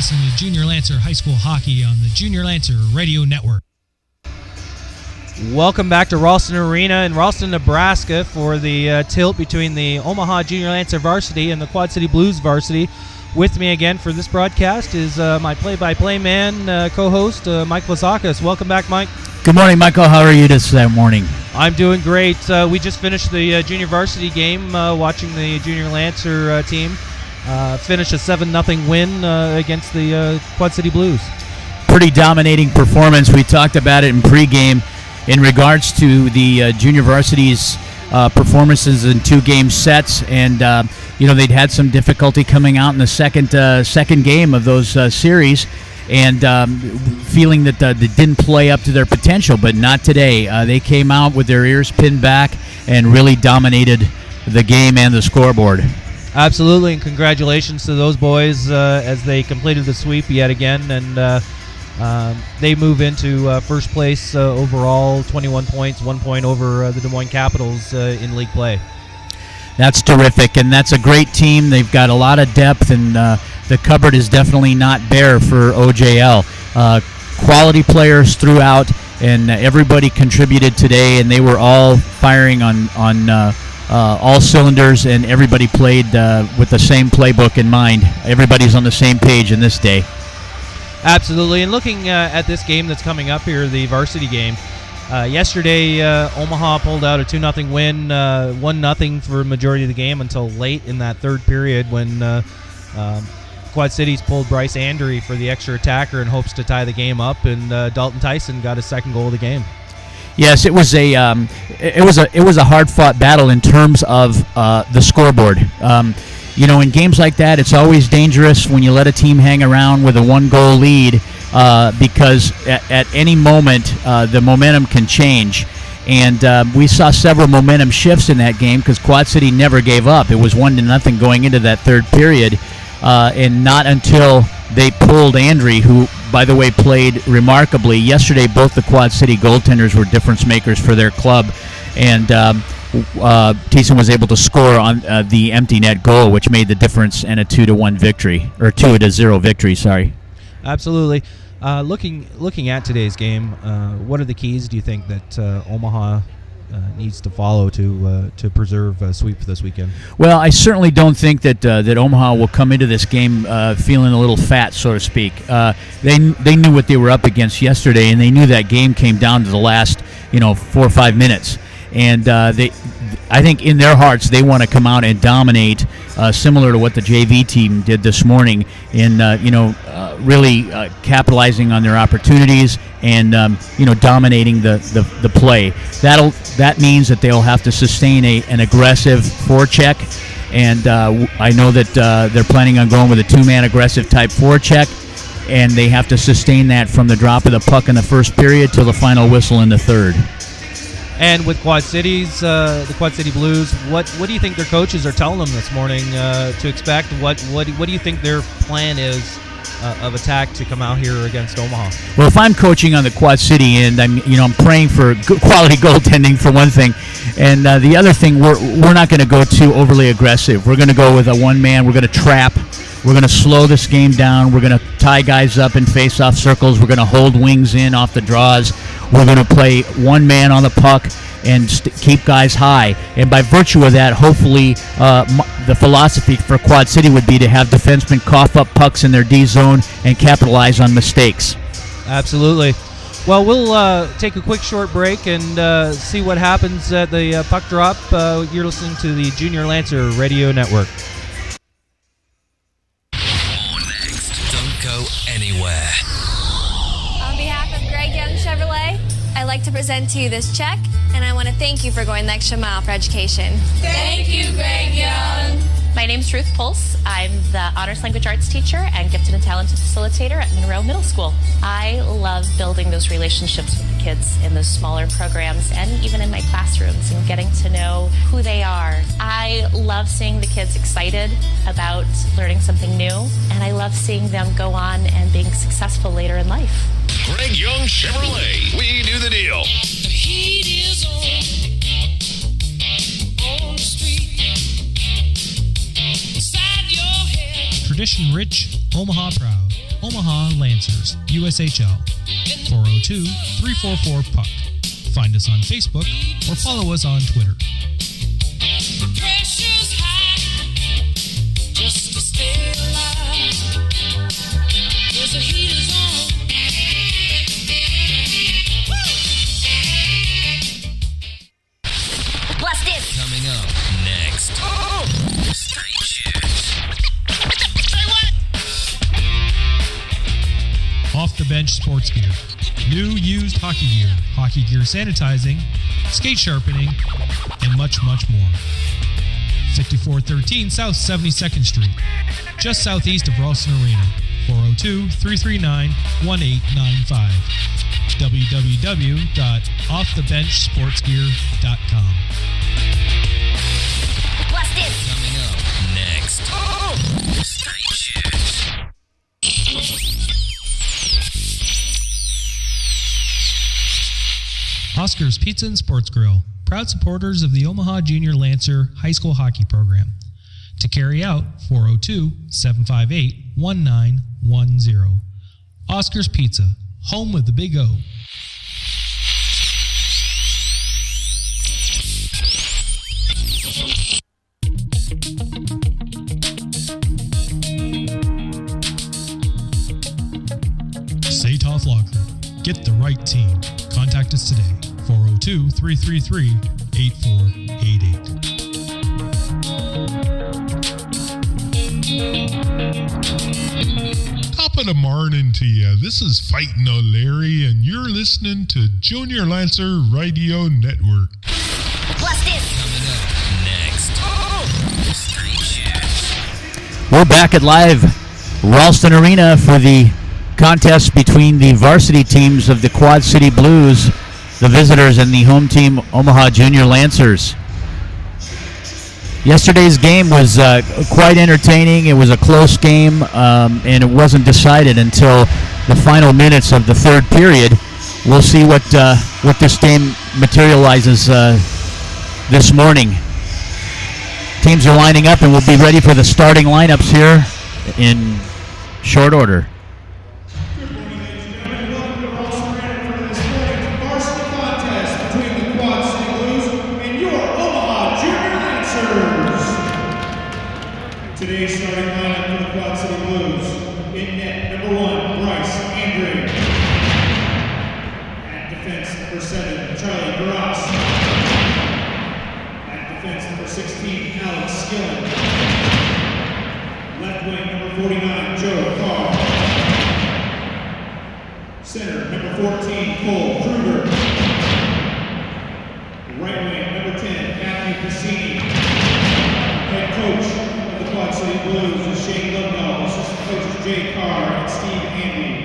listening to Junior Lancer High School Hockey on the Junior Lancer Radio Network. Welcome back to Ralston Arena in Ralston, Nebraska for the tilt between the Omaha Junior Lancer Varsity and the Quad City Blues Varsity. With me again for this broadcast is my play-by-play man, co-host, Mike Vlasakis. Welcome back, Mike. Good morning, Michael. How are you this morning? I'm doing great. We just finished the junior varsity game, watching the Junior Lancer team finish a 7-0 win against the Quad City Blues. Pretty dominating performance. We talked about it in pregame in regards to the junior varsity's performances in 2-game sets, and they'd had some difficulty coming out in the second game of those series, and feeling that they didn't play up to their potential, but not today. They came out with their ears pinned back and really dominated the game and the scoreboard. Absolutely, and congratulations to those boys as they completed the sweep yet again, and they move into first place overall, 21 points, 1 point over the Des Moines Capitals in league play. That's terrific, and that's a great team. They've got a lot of depth, and the cupboard is definitely not bare for OJL. Quality players throughout, and everybody contributed today, and they were all firing on all cylinders, and everybody played with the same playbook in mind. Everybody's on the same page in this day. Absolutely, and looking at this game that's coming up here, the varsity game, yesterday Omaha pulled out a 2-0 win, 1-0 for the majority of the game until late in that third period when Quad Cities pulled Bryce Andry for the extra attacker in hopes to tie the game up, and Dalton Tyson got his second goal of the game. Yes, it was a hard-fought battle in terms of the scoreboard. In games like that, it's always dangerous when you let a team hang around with a 1-goal lead because at any moment the momentum can change. And we saw several momentum shifts in that game because Quad City never gave up. It was 1-0 going into that third period, and not until they pulled Andry, who, by the way, played remarkably. Yesterday, both the Quad City goaltenders were difference makers for their club, and Thiessen was able to score on the empty net goal, which made the difference in a 2-1 victory, or 2-0 victory. Sorry. Absolutely. Looking at today's game, what are the keys do you think that Omaha needs to follow to preserve a sweep this weekend? Well, I certainly don't think that Omaha will come into this game feeling a little fat, so to speak. They knew what they were up against yesterday, and they knew that game came down to the last 4 or 5 minutes. And I think in their hearts they want to come out and dominate, similar to what the JV team did this morning in really capitalizing on their opportunities and dominating the play. That means that they'll have to sustain an aggressive forecheck, and I know that they're planning on going with a 2-man aggressive type forecheck, and they have to sustain that from the drop of the puck in the first period till the final whistle in the third. And with Quad Cities, the Quad City Blues, what do you think their coaches are telling them this morning to expect? What do you think their plan is of attack to come out here against Omaha? Well, if I'm coaching on the Quad City end, I'm praying for good quality goaltending for one thing, and the other thing, we're not going to go too overly aggressive. We're going to go with a 1-man. We're going to trap. We're going to slow this game down. We're going to tie guys up in face-off circles. We're going to hold wings in off the draws. We're going to play 1-man on the puck and keep guys high. And by virtue of that, hopefully the philosophy for Quad City would be to have defensemen cough up pucks in their D zone and capitalize on mistakes. Absolutely. Well, we'll take a quick short break and see what happens at the puck drop. You're listening to the Junior Lancer Radio Network. Don't go anywhere. On behalf of Greg Young Chevrolet, I'd like to present to you this check, and I want to thank you for going the extra mile for education. Thank you, Greg Young. My name's Ruth Pulse. I'm the Honors Language Arts teacher and Gifted and Talented Facilitator at Monroe Middle School. I love building those relationships with the kids in those smaller programs and even in my classrooms and getting to know who they are. I love seeing the kids excited about learning something new, and I love seeing them go on and being successful later in life. Greg Young Chevrolet, we do the deal. The heat is on the street. Inside your head. Tradition rich, Omaha proud. Omaha Lancers, USHL, 402-344-PUCK. Find us on Facebook or follow us on Twitter. Pressure's high, just to stay alive. 'Cause the heat is on. Blast it! Coming up next. Street Shoes. Off the Bench Sports Gear. New used hockey gear sanitizing, skate sharpening, and much, much more. 5413 South 72nd Street, just southeast of Ralston Arena. 402-339-1895. www.offthebenchsportsgear.com. Blast it! Coming up next. Street Shoes. Oscar's Pizza and Sports Grill, proud supporters of the Omaha Junior Lancer High School Hockey Program. To carry out, 402-758-1910. Oscar's Pizza, home with the big O. Satoff Locker. Get the right team. Contact us today. 402-333-8488. Top of the morning to you. This is Fightin' O'Leary, and you're listening to Junior Lancer Radio Network. Blast it! Coming up next. Street Shoes. We're back at live Ralston Arena for the contest between the varsity teams of the Quad City Blues, the visitors, and the home team Omaha Junior Lancers. Yesterday's game was quite entertaining. It was a close game, and it wasn't decided until the final minutes of the third period. We'll see what this game materializes this morning. Teams are lining up, and we'll be ready for the starting lineups here in short order. Today's starting lineup for the Quad City Blues. In net, number 1, Bryce Andre. At defense, number 7, Charlie Barras. At defense, number 16, Alex Skillen. Left wing, number 49, Joe Carr. Center, number 14, Cole Kruger. Right wing, number 10, Matthew Cassini. Head coach Quad City Blues is Shane Lovedahl, assistant coaches Jay Carr and Steve Andy.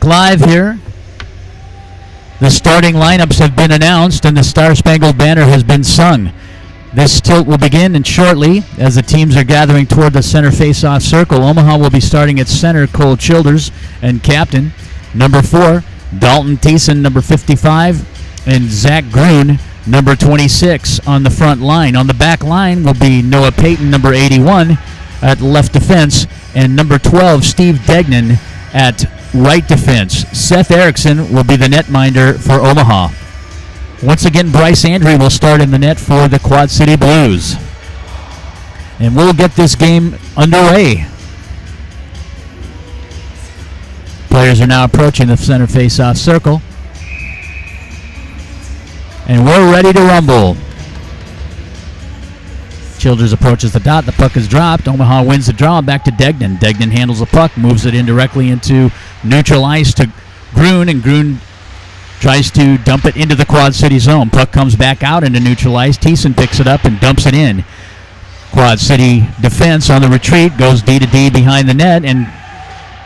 Live here. The starting lineups have been announced and the Star-Spangled Banner has been sung. This tilt will begin shortly as the teams are gathering toward the center face-off circle. Omaha will be starting at center, Cole Childers and captain. Number 4, Dalton Thiessen, number 55, and Zach Grun, number 26 on the front line. On the back line will be Noah Payton, number 81, at left defense, and number 12, Steve Degnan, at right defense. Seth Erickson will be the netminder for Omaha. Once again, Bryce Andre will start in the net for the Quad City Blues. And we'll get this game underway. Players are now approaching the center face-off circle. And we're ready to rumble. Childers approaches the dot. The puck is dropped. Omaha wins the draw. Back to Degnan. Degnan handles the puck, moves it indirectly into neutral ice to Grun, and Grun tries to dump it into the Quad City zone. Puck comes back out into neutral ice. Thiessen picks it up and dumps it in. Quad City defense on the retreat goes D to D behind the net, and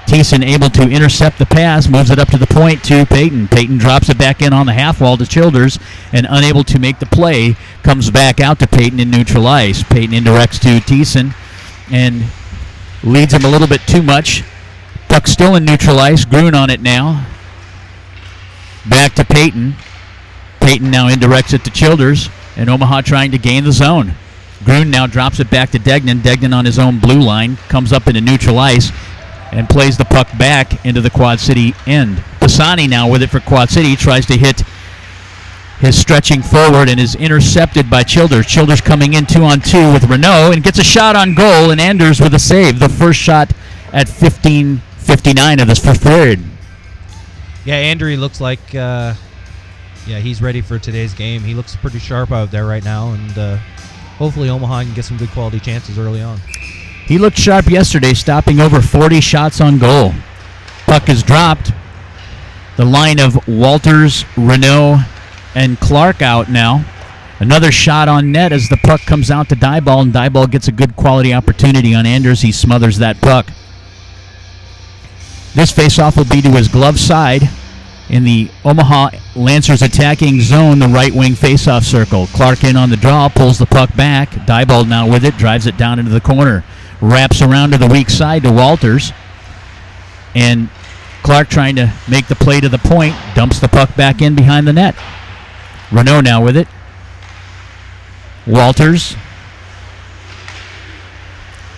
Thiessen able to intercept the pass, moves it up to the point to Payton. Payton drops it back in on the half wall to Childers, and unable to make the play, comes back out to Payton in neutral ice. Payton indirects to Thiessen and leads him a little bit too much. Puck still in neutral ice. Grun on it now. Back to Payton. Payton now indirects it to Childers, and Omaha trying to gain the zone. Grun now drops it back to Degnan. Degnan on his own blue line, comes up into neutral ice, and plays the puck back into the Quad City end. Pisani now with it for Quad City, tries to hit his stretching forward and is intercepted by Childers. Childers coming in 2-on-2 with Renault and gets a shot on goal, and Anders with a save. The first shot at 15:59 of this first period. Yeah, Andre looks like he's ready for today's game. He looks pretty sharp out there right now, and hopefully Omaha can get some good quality chances early on. He looked sharp yesterday, stopping over 40 shots on goal. Puck is dropped. The line of Walters, Renault, and Clark out now. Another shot on net as the puck comes out to Diebold, and Diebold gets a good quality opportunity on Anders. He smothers that puck. This faceoff will be to his glove side in the Omaha Lancers attacking zone, the right wing faceoff circle. Clark in on the draw, pulls the puck back. Diebold now with it, drives it down into the corner. Wraps around to the weak side to Walters. And Clark trying to make the play to the point, dumps the puck back in behind the net. Renault now with it. Walters.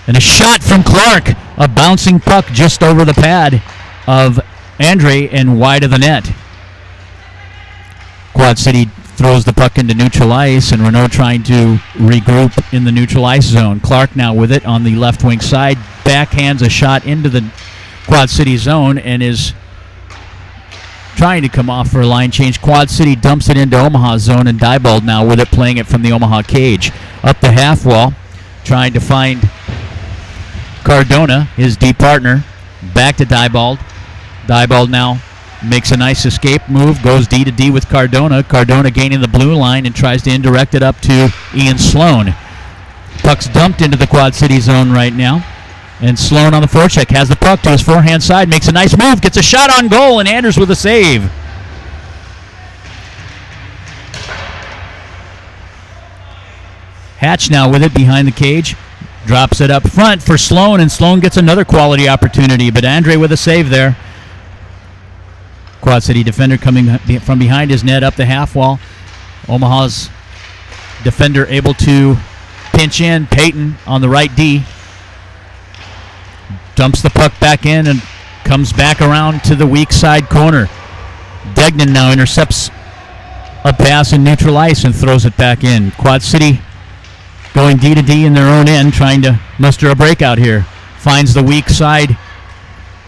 And a shot from Clark. A bouncing puck just over the pad of Andre and wide of the net. Quad City throws the puck into neutral ice, and Renault trying to regroup in the neutral ice zone. Clark now with it on the left wing side. Backhands a shot into the Quad City zone and is trying to come off for a line change. Quad City dumps it into Omaha zone, and Diebold now with it, playing it from the Omaha cage. Up the half wall, trying to find Cardona, his D partner. Back to Diebold. Diebold now makes a nice escape move, goes D to D with Cardona. Cardona gaining the blue line and tries to indirect it up to Ian Sloan. Puck's dumped into the Quad City zone right now. And Sloan on the forecheck has the puck to his forehand side, makes a nice move, gets a shot on goal, and Anders with a save. Hatch now with it behind the cage. Drops it up front for Sloan, and Sloan gets another quality opportunity, but Andre with a save there. Quad City defender coming from behind his net up the half wall. Omaha's defender able to pinch in. Payton on the right D. Dumps the puck back in and comes back around to the weak side corner. Degnan now intercepts a pass in neutral ice and throws it back in. Quad City going D to D in their own end, trying to muster a breakout here. Finds the weak side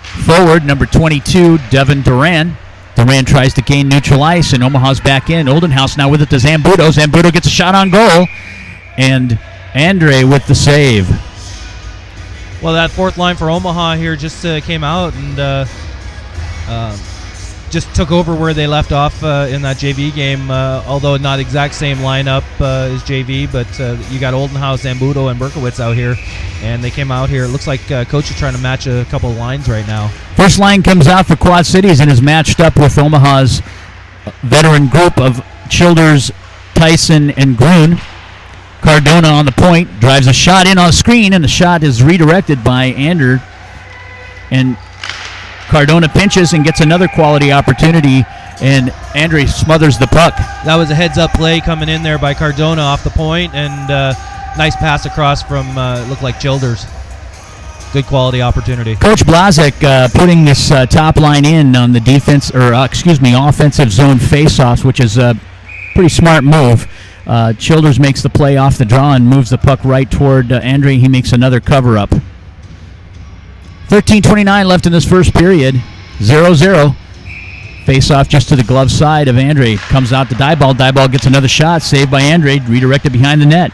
forward, number 22, Devin Duran. Duran tries to gain neutral ice, and Omaha's back in. Oldenhouse now with it to Zambuto. Zambuto gets a shot on goal, and Andre with the save. Well, that fourth line for Omaha here just came out and just took over where they left off in that JV game, although not exact same lineup as JV, but you got Oldenhouse, Zambudo, and Berkowitz out here, and they came out here. It looks like Coach is trying to match a couple of lines right now. First line comes out for Quad Cities and is matched up with Omaha's veteran group of Childers, Tyson, and Grun. Cardona on the point, drives a shot in on screen, and the shot is redirected by Ander, and Cardona pinches and gets another quality opportunity, and Andre smothers the puck. That was a heads-up play coming in there by Cardona off the point, and nice pass across from, looked like Childers. Good quality opportunity. Coach Blazek putting this top line in on the offensive zone face-offs, which is a pretty smart move. Childers makes the play off the draw and moves the puck right toward Andre. He makes another cover-up. 13:29 left in this first period. 0-0. Face-off just to the glove side of Andre. Comes out to Diebold. Diebold gets another shot. Saved by Andre. Redirected behind the net.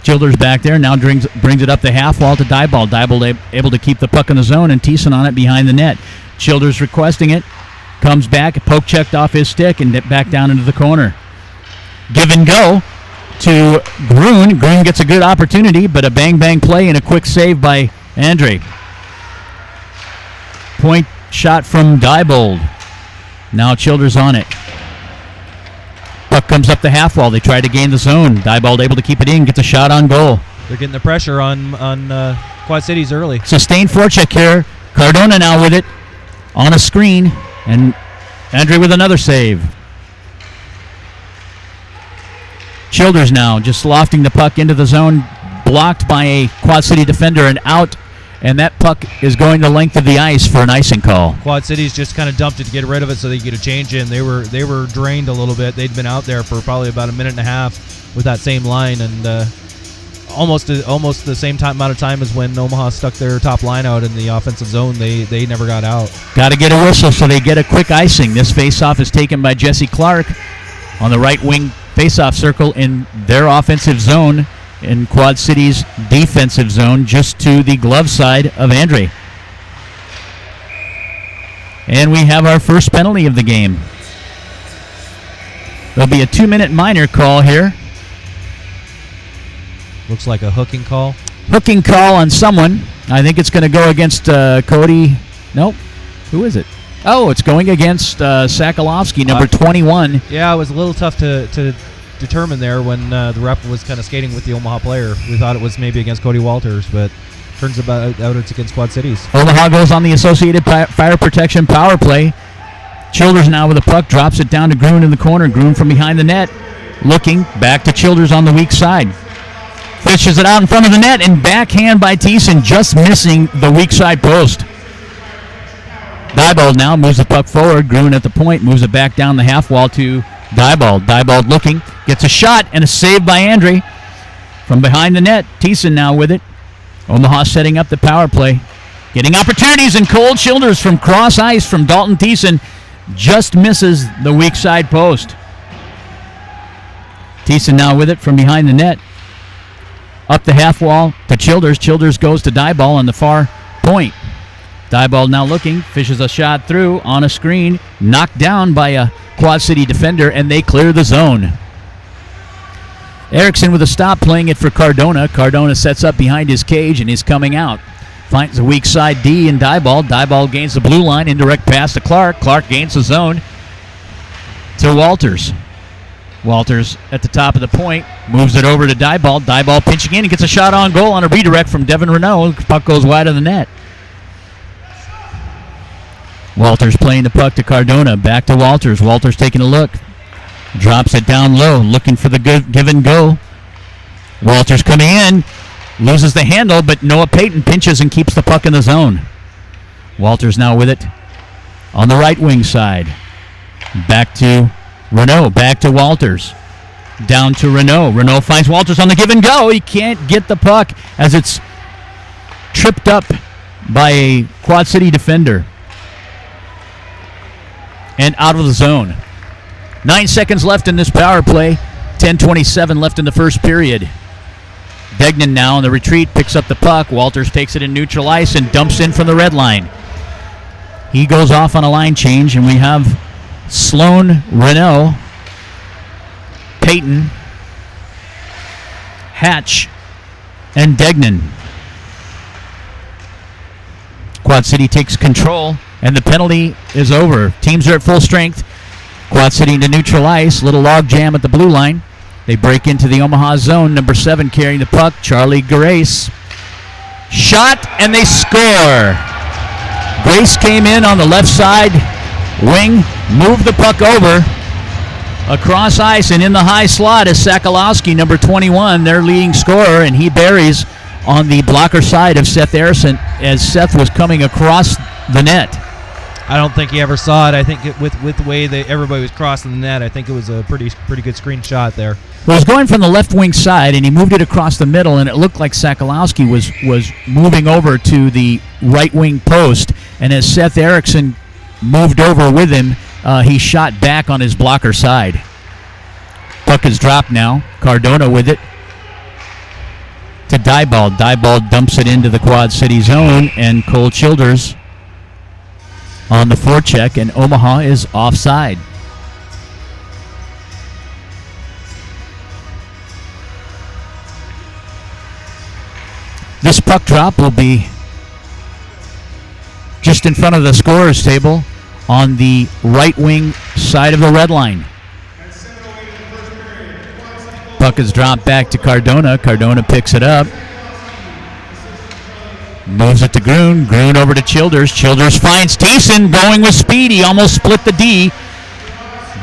Childers back there. Now brings it up the half wall to Diebold. Diebold able to keep the puck in the zone, and Thiessen on it behind the net. Childers requesting it. Comes back. Poke checked off his stick and back down into the corner. Give and go to Grun. Grun gets a good opportunity, but a bang-bang play and a quick save by Andre. Point shot from Diebold. Now Childers on it. Puck comes up the half wall. They try to gain the zone. Diebold able to keep it in, gets a shot on goal. They're getting the pressure on Quad Cities early. Sustained forecheck here. Cardona now with it on a screen, and Andre with another save. Childers now just lofting the puck into the zone, blocked by a Quad City defender and out, and that puck is going the length of the ice for an icing call. Quad Cities just kind of dumped it to get rid of it so they could get a change in. They were drained a little bit. They'd been out there for probably about a minute and a half with that same line, and almost the same amount of time as when Omaha stuck their top line out in the offensive zone. They never got out. Got to get a whistle so they get a quick icing. This faceoff is taken by Jesse Clark on the right wing faceoff circle in their offensive zone, in Quad City's defensive zone, just to the glove side of Andre. And we have our first penalty of the game. There'll be a 2-minute minor call here. Looks like a hooking call. Hooking call on someone. I think it's going to go against Cody. Nope. Who is it? Oh, it's going against Sakalovsky, number 21. Yeah, it was a little tough to determine there when the ref was kind of skating with the Omaha player. We thought it was maybe against Cody Walters, but turns out it's against Quad Cities. Omaha goes on the Associated Fire Protection power play. Childers now with the puck, drops it down to Grun in the corner. Grun from behind the net, looking back to Childers on the weak side. Fishes it out in front of the net, and backhand by Thiessen, just missing the weak side post. Diebold now moves the puck forward. Grun at the point, moves it back down the half wall to Diebold. Diebold looking, gets a shot and a save by Andre from behind the net. Thiessen now with it. Omaha setting up the power play. Getting opportunities, and cold Childers from cross ice from Dalton Thiessen just misses the weak side post. Thiessen now with it from behind the net. Up the half wall to Childers. Childers goes to Diebold on the far point. Diebold now looking, fishes a shot through on a screen, knocked down by a Quad City defender, and they clear the zone. Erickson with a stop, playing it for Cardona. Cardona sets up behind his cage and is coming out. Finds the weak side D in Diebold. Diebold gains the blue line, indirect pass to Clark. Clark gains the zone to Walters. Walters at the top of the point, moves it over to Diebold. Diebold pinching in and gets a shot on goal on a redirect from Devin Renault. Puck goes wide of the net. Walters playing the puck to Cardona. Back to Walters. Walters taking a look. Drops it down low, looking for the good give and go. Walters coming in. Loses the handle, but Noah Payton pinches and keeps the puck in the zone. Walters now with it on the right wing side. Back to Renault. Back to Walters. Down to Renault. Renault finds Walters on the give and go. He can't get the puck as it's tripped up by a Quad City defender. And out of the zone. 9 seconds left in this power play. 10:27 left in the first period. Degnan now in the retreat, picks up the puck. Walters takes it in neutral ice and dumps in from the red line. He goes off on a line change, and we have Sloan, Renault, Peyton, Hatch, and Degnan. Quad City takes control, and the penalty is over. Teams are at full strength. Quad City into neutral ice. Little log jam at the blue line. They break into the Omaha zone. Number 7 carrying the puck, Charlie Grace. Shot, and they score. Grace came in on the left side wing, moved the puck over across ice, and in the high slot is Sakalowski, number 21, their leading scorer, and he buries on the blocker side of Seth Harrison as Seth was coming across the net. I don't think he ever saw it. I think with the way that everybody was crossing the net, I think it was a pretty good screen shot there. Well, it was going from the left wing side, and he moved it across the middle, and it looked like Sakalowski was moving over to the right wing post, and as Seth Erickson moved over with him, he shot back on his blocker side. Puck is dropped now. Cardona with it to Diebold. Diebold dumps it into the Quad City zone, and Cole Childers on the forecheck, and Omaha is offside. This puck drop will be just in front of the scorer's table on the right wing side of the red line. Puck is dropped back to Cardona. Cardona picks it up. Moves it to Grun. Grun over to Childers. Childers finds Thiessen going with speed. He almost split the D.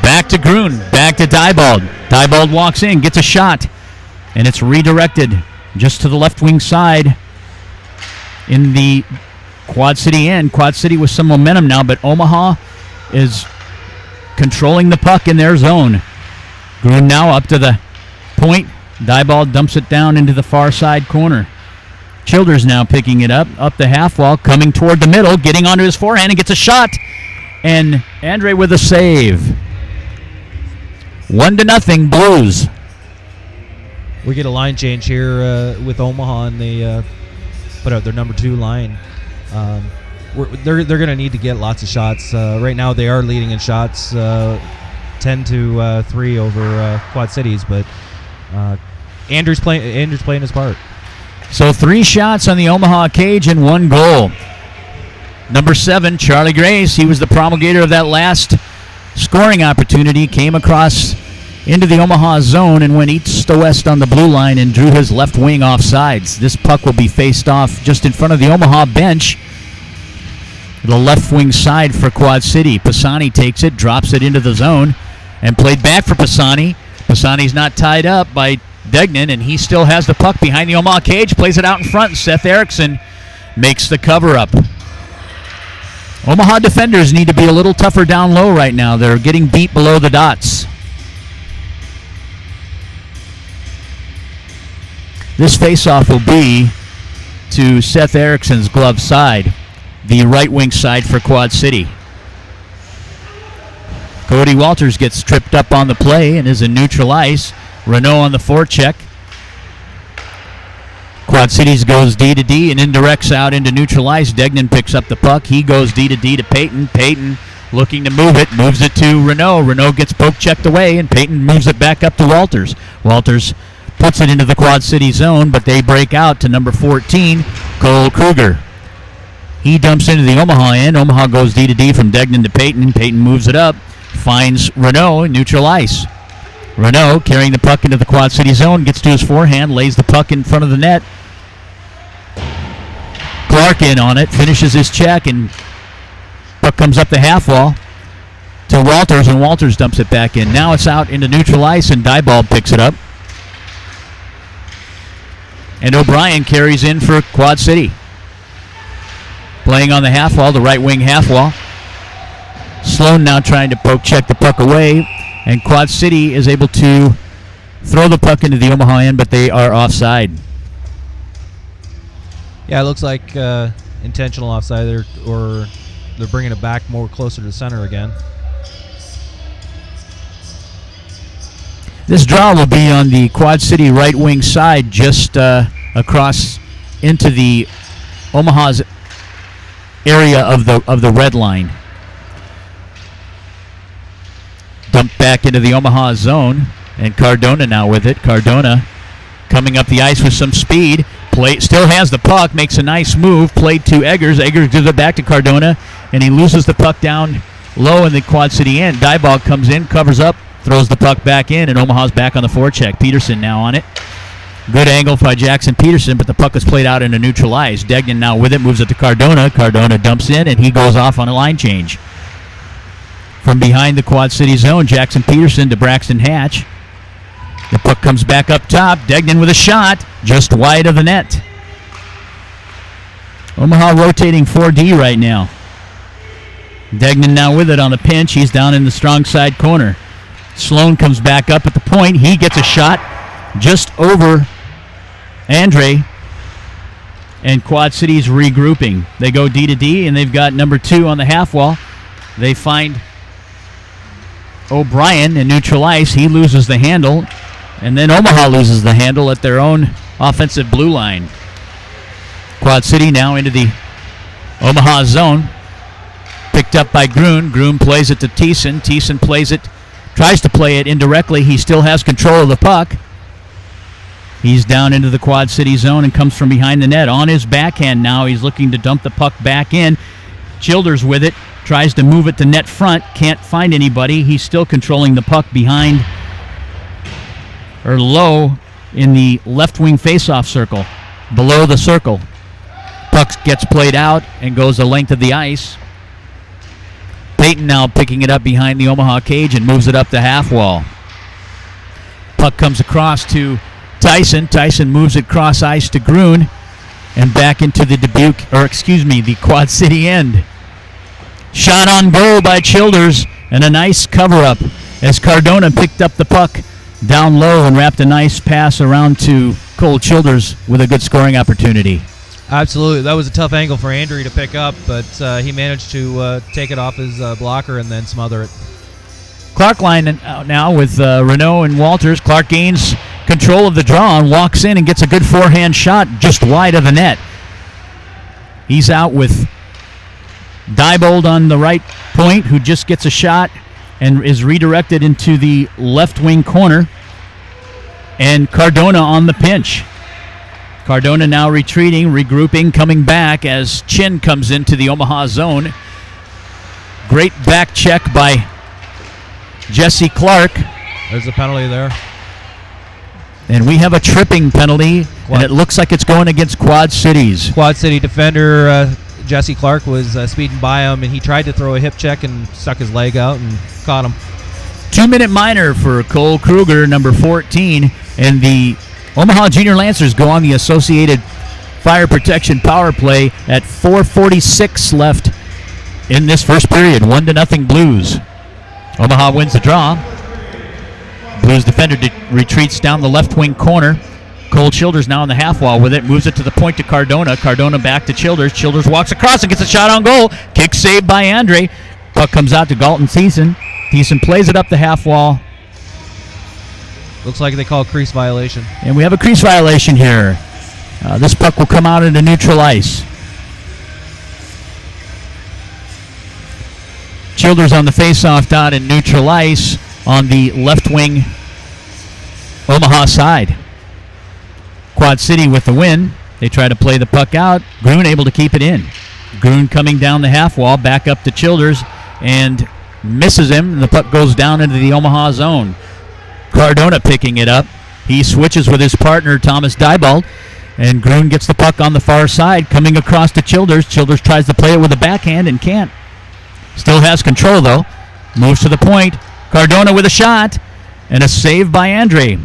Back to Grun. Back to Diebold. Diebold walks in, gets a shot, and it's redirected just to the left wing side in the Quad City end. Quad City with some momentum now, but Omaha is controlling the puck in their zone. Grun now up to the point. Diebold dumps it down into the far side corner. Childers now picking it up the half wall, coming toward the middle, getting onto his forehand and gets a shot. And Andre with a save. 1-0 Blues. We get a line change here with Omaha, and they put out their number 2 line. They're going to need to get lots of shots. Right now they are leading in shots, 10-3 over Quad Cities, but Andrew's playing his part. So 3 shots on the Omaha cage and 1 goal. Number 7, Charlie Grace, he was the promulgator of that last scoring opportunity, came across into the Omaha zone and went east to west on the blue line and drew his left wing off sides. This puck will be faced off just in front of the Omaha bench. The left wing side for Quad City. Pisani takes it, drops it into the zone, and played back for Pisani. Pisani's not tied up by Degnan, and he still has the puck behind the Omaha cage, plays it out in front, and Seth Erickson makes the cover-up. Omaha defenders need to be a little tougher down low right now. They're getting beat below the dots. This faceoff will be to Seth Erickson's glove side, the right wing side for Quad City. Cody Walters gets tripped up on the play and is in neutral ice. Renault on the forecheck. Quad Cities goes D to D and indirects out into neutral ice. Degnan picks up the puck. He goes D to D to Peyton. Peyton looking to move it. Moves it to Renault. Renault gets poke checked away, and Peyton moves it back up to Walters. Walters puts it into the Quad City zone, but they break out to number 14, Cole Kruger. He dumps into the Omaha end. Omaha goes D to D from Degnan to Peyton. Peyton moves it up. Finds Renault in neutral ice. Renault carrying the puck into the Quad City zone, gets to his forehand, lays the puck in front of the net. Clark in on it, finishes his check, and puck comes up the half wall to Walters, and Walters dumps it back in. Now it's out into neutral ice, and Diebold picks it up. And O'Brien carries in for Quad City. Playing on the half wall, the right wing half wall. Sloan now trying to poke check the puck away, and Quad City is able to throw the puck into the Omaha end, but they are offside. Yeah, it looks like intentional offside there, or they're bringing it back more closer to the center again. This draw will be on the Quad City right wing side, just across into the Omaha's area of the red line. Dumped back into the Omaha zone, and Cardona now with it. Cardona coming up the ice with some speed. Still has the puck, makes a nice move. Played to Eggers. Eggers gives it back to Cardona, and he loses the puck down low in the Quad City end. Diebold comes in, covers up, throws the puck back in, and Omaha's back on the forecheck. Peterson now on it. Good angle by Jackson Peterson, but the puck is played out into neutral ice. Degnan now with it, moves it to Cardona. Cardona dumps in, and he goes off on a line change. From behind the Quad City zone, Jackson Peterson to Braxton Hatch. The puck comes back up top. Degnan with a shot, just wide of the net. Omaha rotating 4D right now. Degnan now with it on the pinch. He's down in the strong side corner. Sloan comes back up at the point. He gets a shot just over Andre. And Quad City's regrouping. They go D to D, and they've got number 2 on the half wall. They find O'Brien in neutral ice. He loses the handle. And then Omaha loses the handle at their own offensive blue line. Quad City now into the Omaha zone. Picked up by Grun. Grun plays it to Thiessen. Thiessen plays it, tries to play it indirectly. He still has control of the puck. He's down into the Quad City zone and comes from behind the net. On his backhand now, he's looking to dump the puck back in. Childers with it, tries to move it to net front. Can't find anybody. He's still controlling the puck behind or low in the left wing faceoff circle, below the circle. Puck gets played out and goes the length of the ice. Payton now picking it up behind the Omaha cage and moves it up the half wall. Puck comes across to Tyson. Tyson moves it cross ice to Grun and back into the the Quad City end. Shot on goal by Childers and a nice cover up as Cardona picked up the puck down low and wrapped a nice pass around to Cole Childers with a good scoring opportunity. Absolutely. That was a tough angle for Andre to pick up, but he managed to take it off his blocker and then smother it. Clark line out now with Renault and Walters. Clark gains control of the draw and walks in and gets a good forehand shot just wide of the net. He's out with Diebold on the right point, who just gets a shot and is redirected into the left wing corner. And Cardona on the pinch. Cardona now retreating, regrouping, coming back as Chin comes into the Omaha zone. Great back check by Jesse Clark. There's a penalty there. And we have a tripping penalty, and it looks like it's going against Quad Cities. Quad City defender Jesse Clark was speeding by him, and he tried to throw a hip check and stuck his leg out and caught him. 2-minute minor for Cole Kruger, number 14, and the Omaha Junior Lancers go on the Associated Fire Protection power play at 4:46 left in this first period. 1-0 Blues. Omaha wins the draw. Blues defender retreats down the left wing corner. Cole Childers now on the half wall with it, moves it to the point to Cardona. Cardona back to Childers. Childers walks across and gets a shot on goal. Kick saved by Andre. Puck comes out to Galton Thiessen. Thiessen plays it up the half wall. Looks like they call crease violation. And we have a crease violation here. This puck will come out into neutral ice. Childers on the face-off dot in neutral ice on the left wing Omaha side. Quad City with the win. They try to play the puck out. Grun able to keep it in. Grun coming down the half wall, back up to Childers, and misses him, and the puck goes down into the Omaha zone. Cardona picking it up. He switches with his partner, Thomas Diebold, and Grun gets the puck on the far side, coming across to Childers. Childers tries to play it with a backhand and can't. Still has control, though. Moves to the point. Cardona with a shot, and a save by Andre.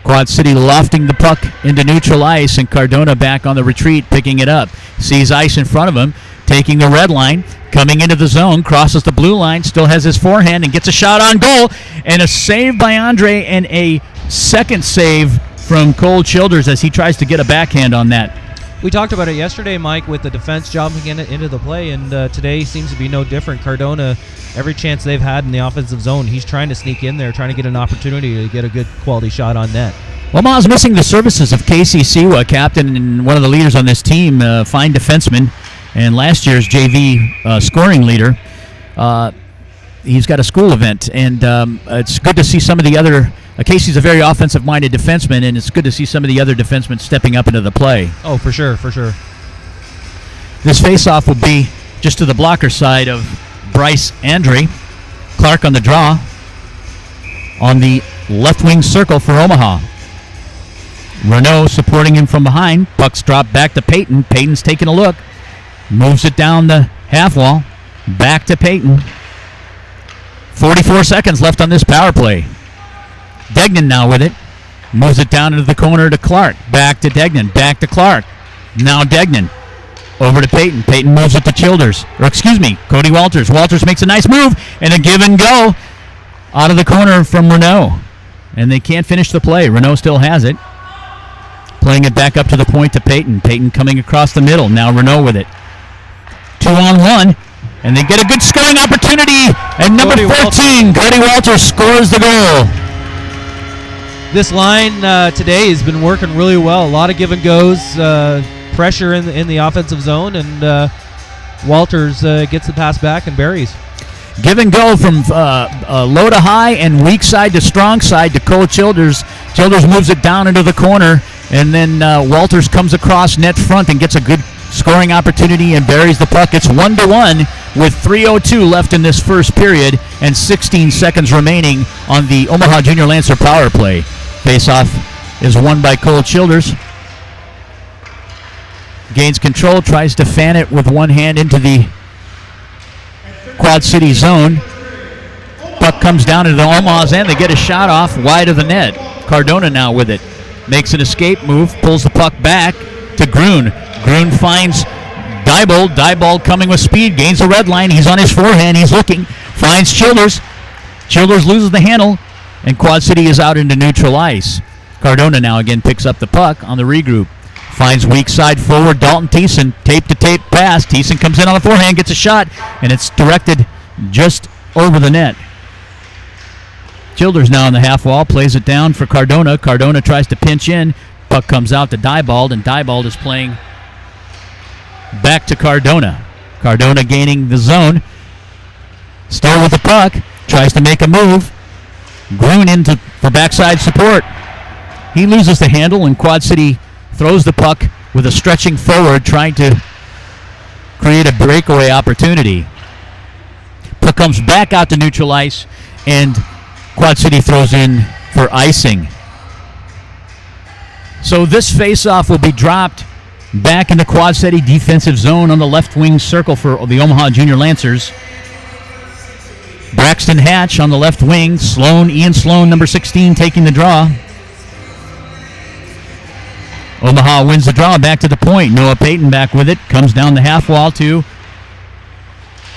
Quad City lofting the puck into neutral ice, and Cardona back on the retreat, picking it up. Sees ice in front of him, taking the red line, coming into the zone, crosses the blue line, still has his forehand, and gets a shot on goal, and a save by Andre, and a second save from Cole Childers as he tries to get a backhand on that. We talked about it yesterday, Mike, with the defense jumping into the play, and today seems to be no different. Cardona, every chance they've had in the offensive zone, he's trying to sneak in there, trying to get an opportunity to get a good quality shot on net. Omaha's missing the services of Casey Siwa, captain and one of the leaders on this team, fine defenseman, and last year's JV scoring leader. He's got a school event, and it's good to see some of the other. Casey's a very offensive-minded defenseman, and it's good to see some of the other defensemen stepping up into the play. Oh, for sure, for sure. This faceoff will be just to the blocker side of Bryce Andre. Clark on the draw on the left wing circle for Omaha. Renault supporting him from behind. Puck's dropped back to Peyton. Peyton's taking a look. Moves it down the half wall. Back to Peyton. 44 seconds left on this power play. Degnan now with it. Moves it down into the corner to Clark. Back to Degnan. Back to Clark. Now Degnan. Over to Peyton. Peyton moves it to Childers. Cody Walters. Walters makes a nice move. And a give and go out of the corner from Renault. And they can't finish the play. Renault still has it. Playing it back up to the point to Peyton. Peyton coming across the middle. Now Renault with it. 2-on-1. And they get a good scoring opportunity. And number 14, Cody Walters scores the goal. This line today has been working really well. A lot of give and goes, pressure in the offensive zone, and Walters gets the pass back and buries. Give and go from low to high and weak side to strong side to Cole Childers. Childers moves it down into the corner, and then Walters comes across net front and gets a good scoring opportunity and buries the puck. It's 1-1 with 3:02 left in this first period and 16 seconds remaining on the Omaha Junior Lancer power play. Faceoff is won by Cole Childers. Gains control, tries to fan it with one hand into the Quad City zone. Puck comes down into the Omaha's end. They get a shot off wide of the net. Cardona now with it. Makes an escape move, pulls the puck back to Grun. Grun finds Diebold. Diebold coming with speed, gains the red line. He's on his forehand. He's looking. Finds Childers. Childers loses the handle, and Quad City is out into neutral ice. Cardona now again picks up the puck on the regroup. Finds weak side forward Dalton Thiessen. Tape-to-tape pass. Thiessen comes in on the forehand, gets a shot, and it's directed just over the net. Childers now on the half wall, plays it down for Cardona. Cardona tries to pinch in. Puck comes out to Diebold, and Diebold is playing back to Cardona. Cardona gaining the zone. Still with the puck. Tries to make a move. Grun into for backside support. He loses the handle, and Quad City throws the puck with a stretching forward, trying to create a breakaway opportunity. Puck comes back out to neutral ice, and Quad City throws in for icing. So this faceoff will be dropped back in the Quad City defensive zone on the left wing circle for the Omaha Junior Lancers. Braxton Hatch on the left wing. Ian Sloan, number 16, taking the draw. Omaha wins the draw back to the point. Noah Payton back with it. Comes down the half wall to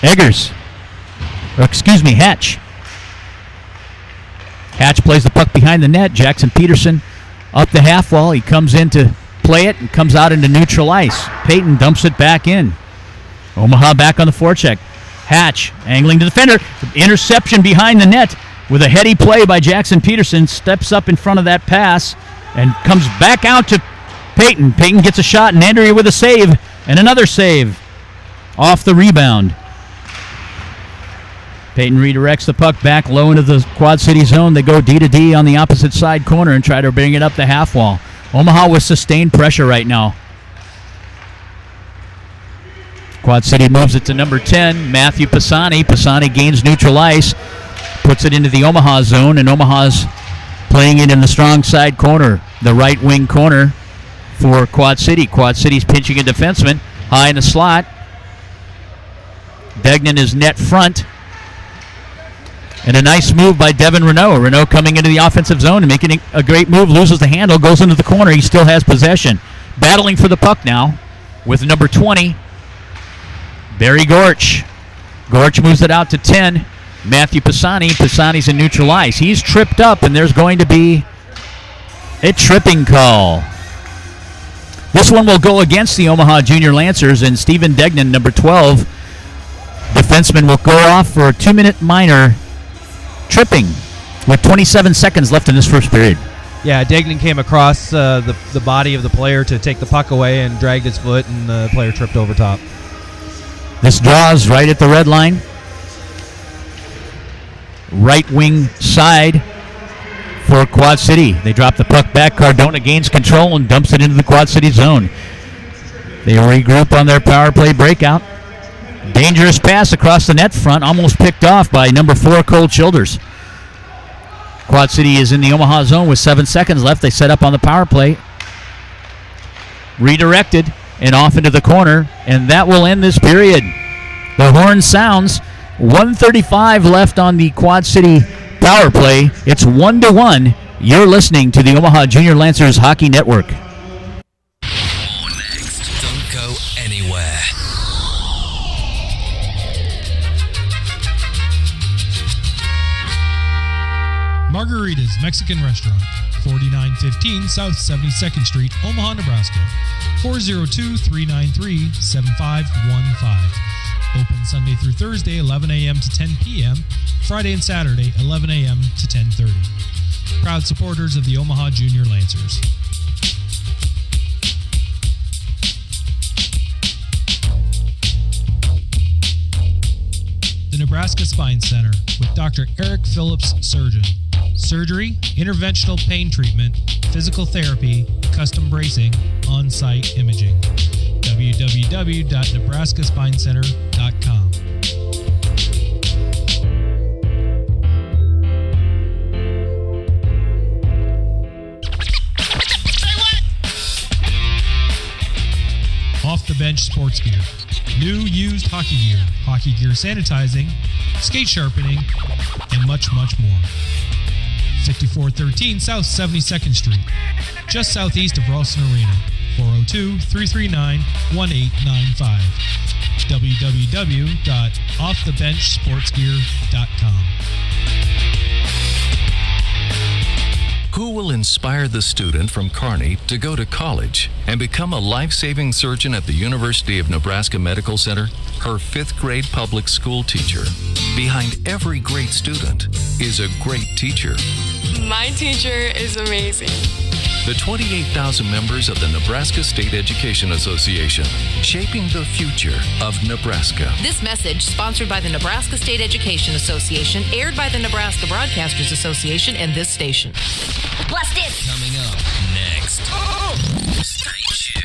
Hatch. Hatch plays the puck behind the net. Jackson Peterson up the half wall. He comes in to play it and comes out into neutral ice. Payton dumps it back in. Omaha back on the forecheck. Hatch angling to the defender. Interception behind the net with a heady play by Jackson Peterson. Steps up in front of that pass and comes back out to Payton. Payton gets a shot, and Andrea with a save, and another save off the rebound. Payton redirects the puck back low into the Quad City zone. They go D to D on the opposite side corner and try to bring it up the half wall. Omaha with sustained pressure right now. Quad City moves it to number 10, Matthew Pisani. Pisani gains neutral ice, puts it into the Omaha zone, and Omaha's playing it in the strong side corner, the right wing corner for Quad City. Quad City's pinching a defenseman high in the slot. Degnan is net front. And a nice move by Devin Renault. Renault coming into the offensive zone and making a great move. Loses the handle, goes into the corner. He still has possession. Battling for the puck now with number 20, Barry Gorch. Gorch moves it out to 10. Matthew Pisani. Pisani's in neutral ice. He's tripped up, and there's going to be a tripping call. This one will go against the Omaha Junior Lancers, and Stephen Degnan, number 12, defenseman, will go off for a 2-minute minor tripping with 27 seconds left in this first period. Yeah, Degnan came across the body of the player to take the puck away and dragged his foot, and the player tripped over top. This draws right at the red line. Right wing side for Quad City. They drop the puck back. Cardona gains control and dumps it into the Quad City zone. They regroup on their power play breakout. Dangerous pass across the net front, almost picked off by number 4, Cole Childers. Quad City is in the Omaha zone with 7 seconds left. They set up on the power play. Redirected and off into the corner, and that will end this period. The horn sounds. 1:35 left on the Quad City power play. It's 1-1. You're listening to the Omaha Junior Lancers Hockey Network. Next, don't go anywhere. Margarita's Mexican Restaurant, 4915 South 72nd Street, Omaha, Nebraska, 402-393-7515. Open Sunday through Thursday, 11 a.m. to 10 p.m., Friday and Saturday, 11 a.m. to 10:30. Proud supporters of the Omaha Junior Lancers. The Nebraska Spine Center with Dr. Eric Phillips, surgeon. Surgery, interventional pain treatment, physical therapy, custom bracing, on-site imaging. www.nebraskaspinecenter.com. Off the Bench Sports Gear. New used hockey gear sanitizing, skate sharpening, and much, much more. 5413 South 72nd Street, just southeast of Ralston Arena. 402-339-1895. www.offthebenchsportsgear.com. Who will inspire the student from Kearney to go to college and become a life-saving surgeon at the University of Nebraska Medical Center? Her 5th grade public school teacher. Behind every great student is a great teacher. My teacher is amazing. The 28,000 members of the Nebraska State Education Association, shaping the future of Nebraska. This message, sponsored by the Nebraska State Education Association, aired by the Nebraska Broadcasters Association and this station. Blast it! Coming up next. Street Shoes.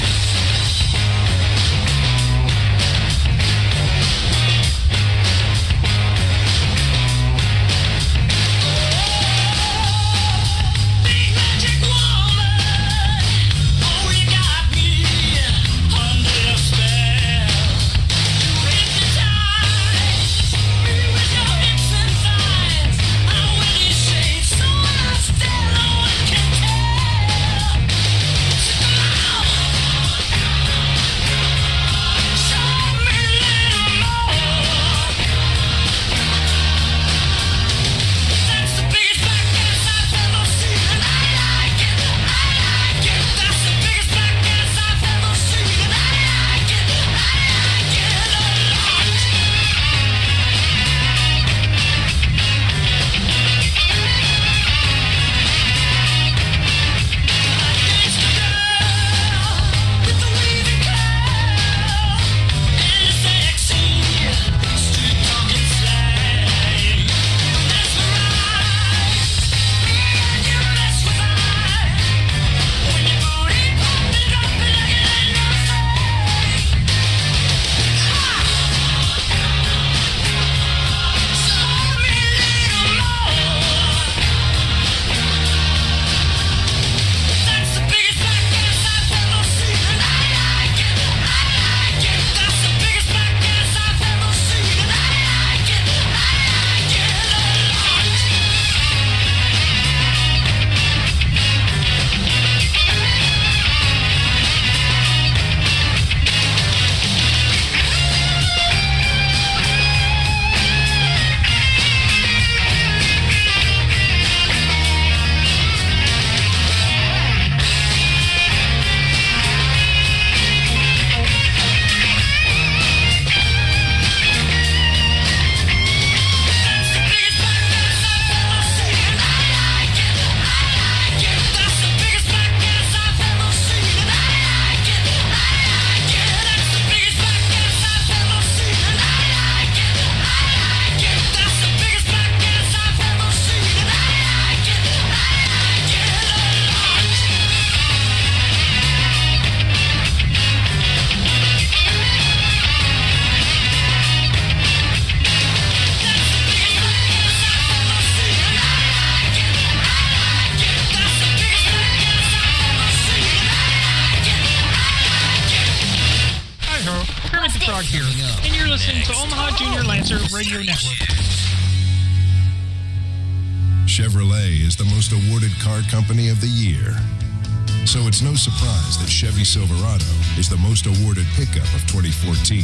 listening to Omaha Junior Lancer Radio Network. Chevrolet is the most awarded car company of the year. So it's no surprise that Chevy Silverado is the most awarded pickup of 2014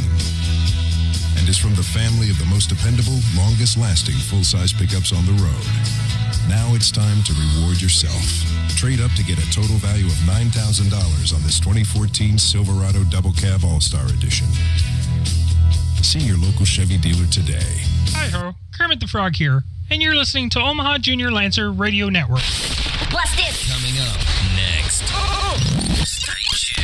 and is from the family of the most dependable, longest-lasting full-size pickups on the road. Now it's time to reward yourself. Trade up to get a total value of $9,000 on this 2014 Silverado Double Cab All-Star Edition. See your local Chevy dealer today. Hi-ho, Kermit the Frog here, and you're listening to Omaha Junior Lancer Radio Network. Blast it! Coming up next. Stay tuned.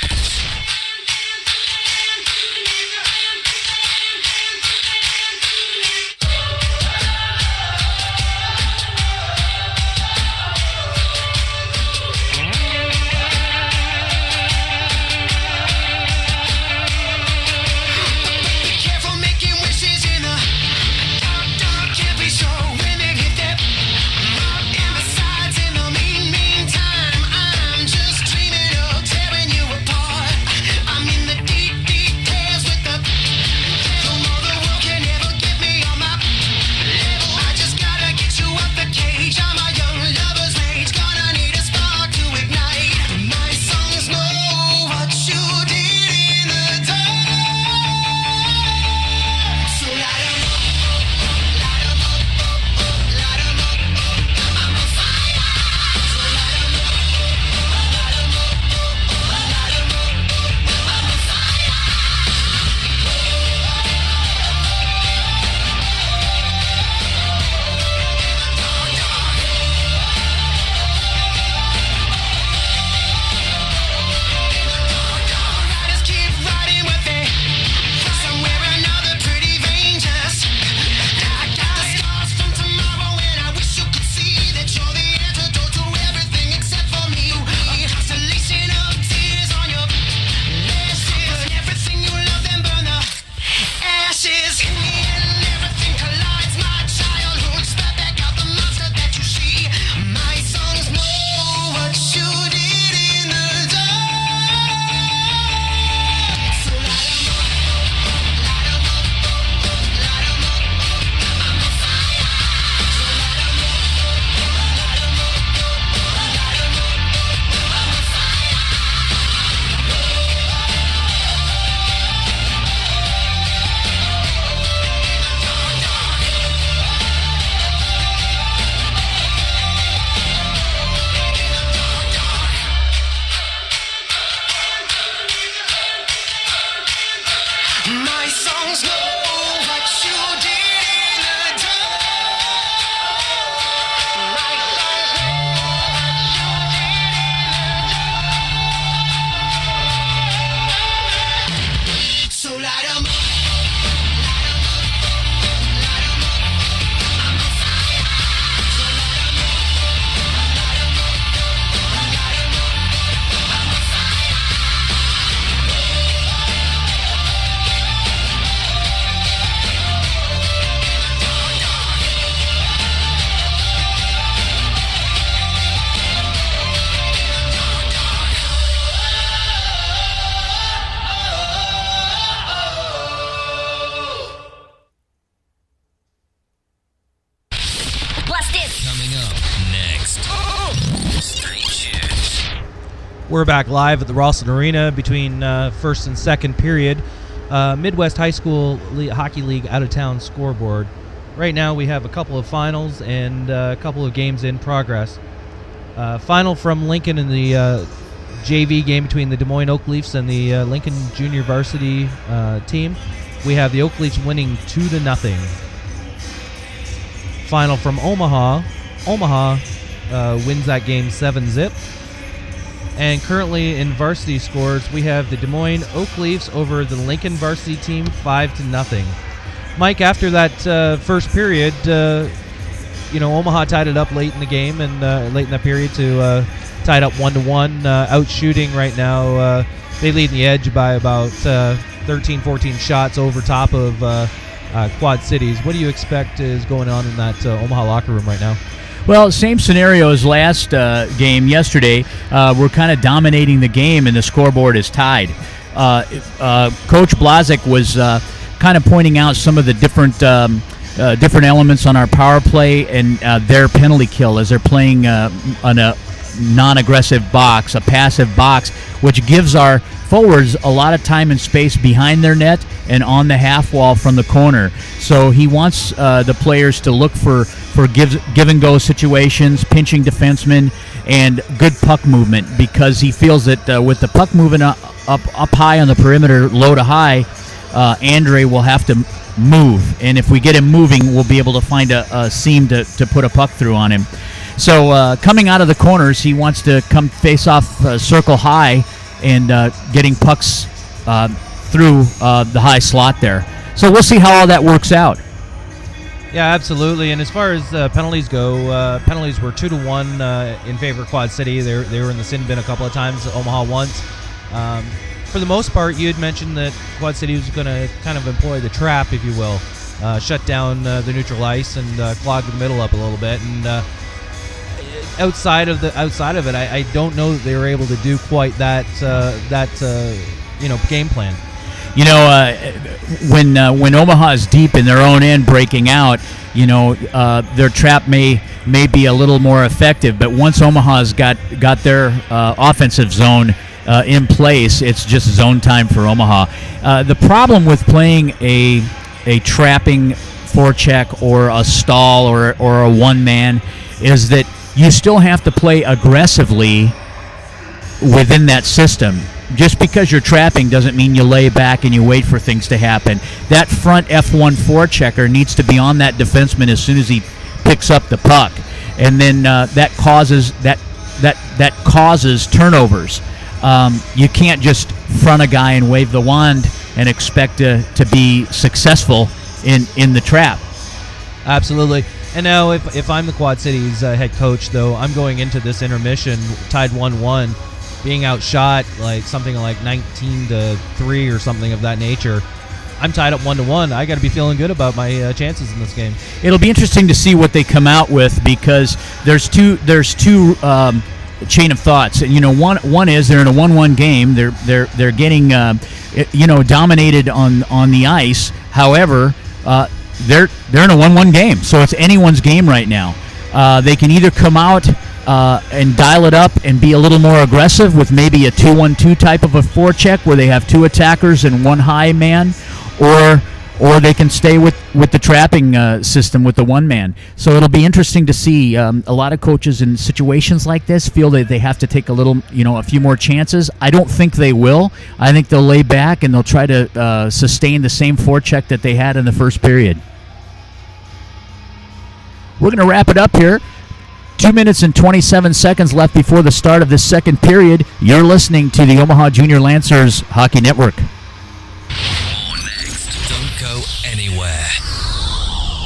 We're back live at the Ralston Arena between first and second period. Midwest High School Hockey League out-of-town scoreboard. Right now we have a couple of finals and a couple of games in progress. Final from Lincoln in the JV game between the Des Moines Oak Leafs and the Lincoln Junior Varsity team. We have the Oak Leafs winning 2-0. Final from Omaha. Omaha wins that game 7-zip. And currently in varsity scores, we have the Des Moines Oak Leafs over the Lincoln Varsity team 5-0. Mike, after that first period, Omaha tied it up late in the game and late in that period to tie it up 1-1. Out shooting right now, they lead the edge by about 13, 14 shots over top of Quad Cities. What do you expect is going on in that Omaha locker room right now? Well, same scenario as last game yesterday. We're kind of dominating the game, and the scoreboard is tied. Coach Blazek was kind of pointing out some of the different elements on our power play and their penalty kill as they're playing on a non-aggressive box, a passive box, which gives our forwards a lot of time and space behind their net and on the half wall from the corner. So he wants the players to look for give and go situations, pinching defensemen, and good puck movement, because he feels that with the puck moving up high on the perimeter, low to high, Andre will have to move, and if we get him moving, we'll be able to find a seam to put a puck through on him. So coming out of the corners, he wants to come face off circle high and getting pucks through the high slot there. So we'll see how all that works out. Yeah, absolutely. And as far as penalties go, penalties were 2-1 in favor of Quad City. They were in the sin bin a couple of times, Omaha once. For the most part, you had mentioned that Quad City was going to kind of employ the trap, if you will, shut down the neutral ice and clog the middle up a little bit. And outside of it, I don't know that they were able to do quite that game plan. When Omaha is deep in their own end breaking out, their trap may be a little more effective. But once Omaha's got their offensive zone in place, it's just zone time for Omaha. The problem with playing a trapping forecheck or a stall or a one-man is that you still have to play aggressively within that system. Just because you're trapping doesn't mean you lay back and you wait for things to happen. That front F1 forechecker needs to be on that defenseman as soon as he picks up the puck, and then that causes turnovers. You can't just front a guy and wave the wand and expect to be successful in the trap. Absolutely. And now if I'm the Quad Cities head coach, though, I'm going into this intermission tied 1-1, being outshot something like 19-3 or something of that nature. I'm tied up 1-1. I got to be feeling good about my chances in this game. It'll be interesting to see what they come out with, because there's two chain of thoughts. One is they're in a 1-1 game. They're getting dominated on the ice. However, they're in a 1-1 game, so it's anyone's game right now. They can either come out and dial it up and be a little more aggressive with maybe a 2-1-2 type of a forecheck where they have two attackers and one high man, or they can stay with the trapping system with the one man. So it'll be interesting to see. A lot of coaches in situations like this feel that they have to take a few more chances. I don't think they will. I think they'll lay back and they'll try to sustain the same forecheck that they had in the first period. We're going to wrap it up here. 2 minutes and 27 seconds left before the start of this second period. You're listening to the Omaha Junior Lancers Hockey Network. Next, don't go anywhere.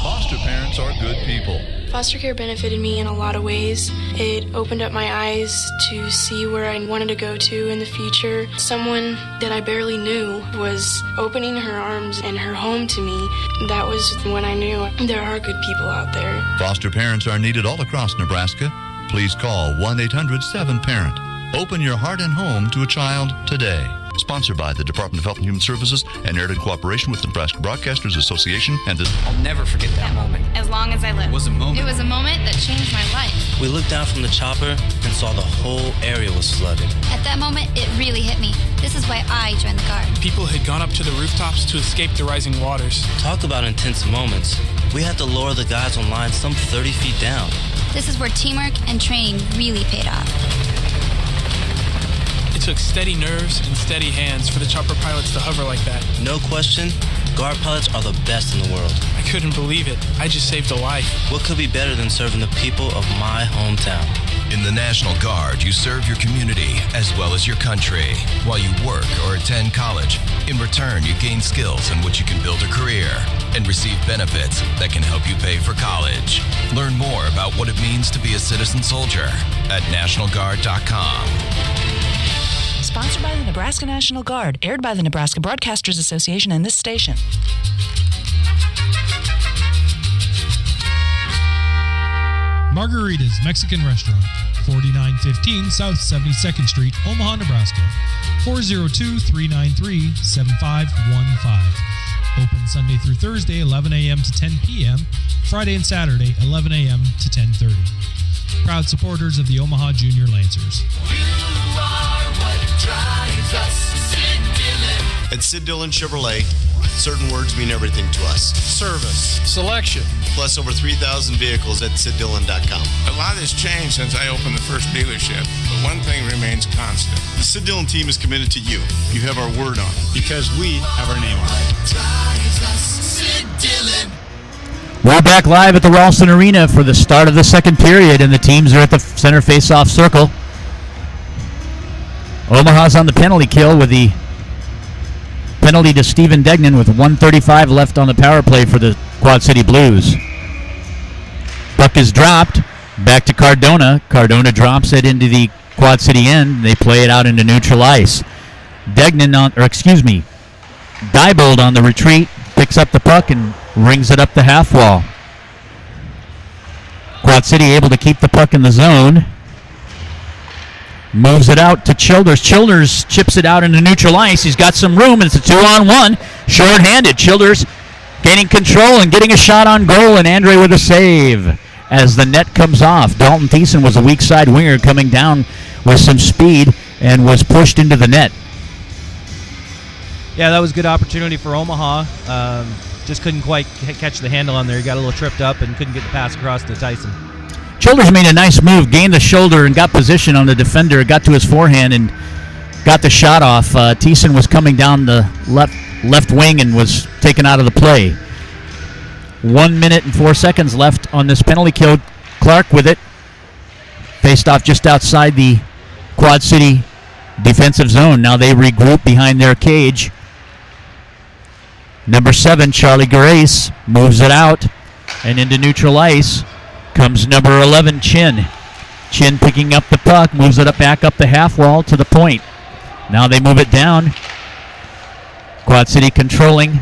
Foster parents are good people. Foster care benefited me in a lot of ways. It opened up my eyes to see where I wanted to go to in the future. Someone that I barely knew was opening her arms and her home to me. That was when I knew there are good people out there. Foster parents are needed all across Nebraska. Please call 1-800-7PARENT. Open your heart and home to a child today. Sponsored by the Department of Health and Human Services and aired in cooperation with the Nebraska Broadcasters Association and the... I'll never forget that moment. As long as I live. It was a moment. It was a moment that changed my life. We looked down from the chopper and saw the whole area was flooded. At that moment, it really hit me. This is why I joined the Guard. People had gone up to the rooftops to escape the rising waters. Talk about intense moments. We had to lower the guys on line some 30 feet down. This is where teamwork and training really paid off. It took steady nerves and steady hands for the chopper pilots to hover like that. No question, Guard pilots are the best in the world. I couldn't believe it. I just saved a life. What could be better than serving the people of my hometown? In the National Guard, you serve your community as well as your country while you work or attend college. In return, you gain skills in which you can build a career and receive benefits that can help you pay for college. Learn more about what it means to be a citizen soldier at NationalGuard.com. Sponsored by the Nebraska National Guard, aired by the Nebraska Broadcasters Association and this station. Margarita's Mexican Restaurant, 4915 South 72nd Street, Omaha, Nebraska, 402-393-7515. Open Sunday through Thursday, 11 a.m. to 10 p.m. Friday and Saturday, 11 a.m. to 10:30. Proud supporters of the Omaha Junior Lancers. At Sid Dillon Chevrolet, certain words mean everything to us. Service, selection, plus over 3,000 vehicles at SidDillon.com. A lot has changed since I opened the first dealership, but one thing remains constant. The Sid Dillon team is committed to you. You have our word on it. Because we have our name on it. Sid Dillon. We're back live at the Ralston Arena for the start of the second period, and the teams are at the center face-off circle. Omaha's on the penalty kill with the penalty to Stephen Degnan with 1:35 left on the power play for the Quad City Blues. Puck is dropped. Back to Cardona. Cardona drops it into the Quad City end. They play it out into neutral ice. Diebold on the retreat, picks up the puck and rings it up the half wall. Quad City able to keep the puck in the zone. Moves it out to Childers. Childers chips it out into neutral ice. He's got some room, and it's a 2-on-1. Short-handed. Childers gaining control and getting a shot on goal, and Andre with a save as the net comes off. Dalton Thiessen was a weak side winger coming down with some speed and was pushed into the net. Yeah, that was a good opportunity for Omaha. Just couldn't quite catch the handle on there. He got a little tripped up and couldn't get the pass across to Tyson. Childers made a nice move, gained the shoulder and got position on the defender, got to his forehand and got the shot off. Thiessen was coming down the left wing and was taken out of the play. 1 minute and 4 seconds left on this penalty kill. Clark with it. Faced off just outside the Quad City defensive zone. Now they regroup behind their cage. Number 7, Charlie Grace, moves it out and into neutral ice. Comes number 11, Chin. Chin picking up the puck, moves it back up the half wall to the point. Now they move it down. Quad City controlling.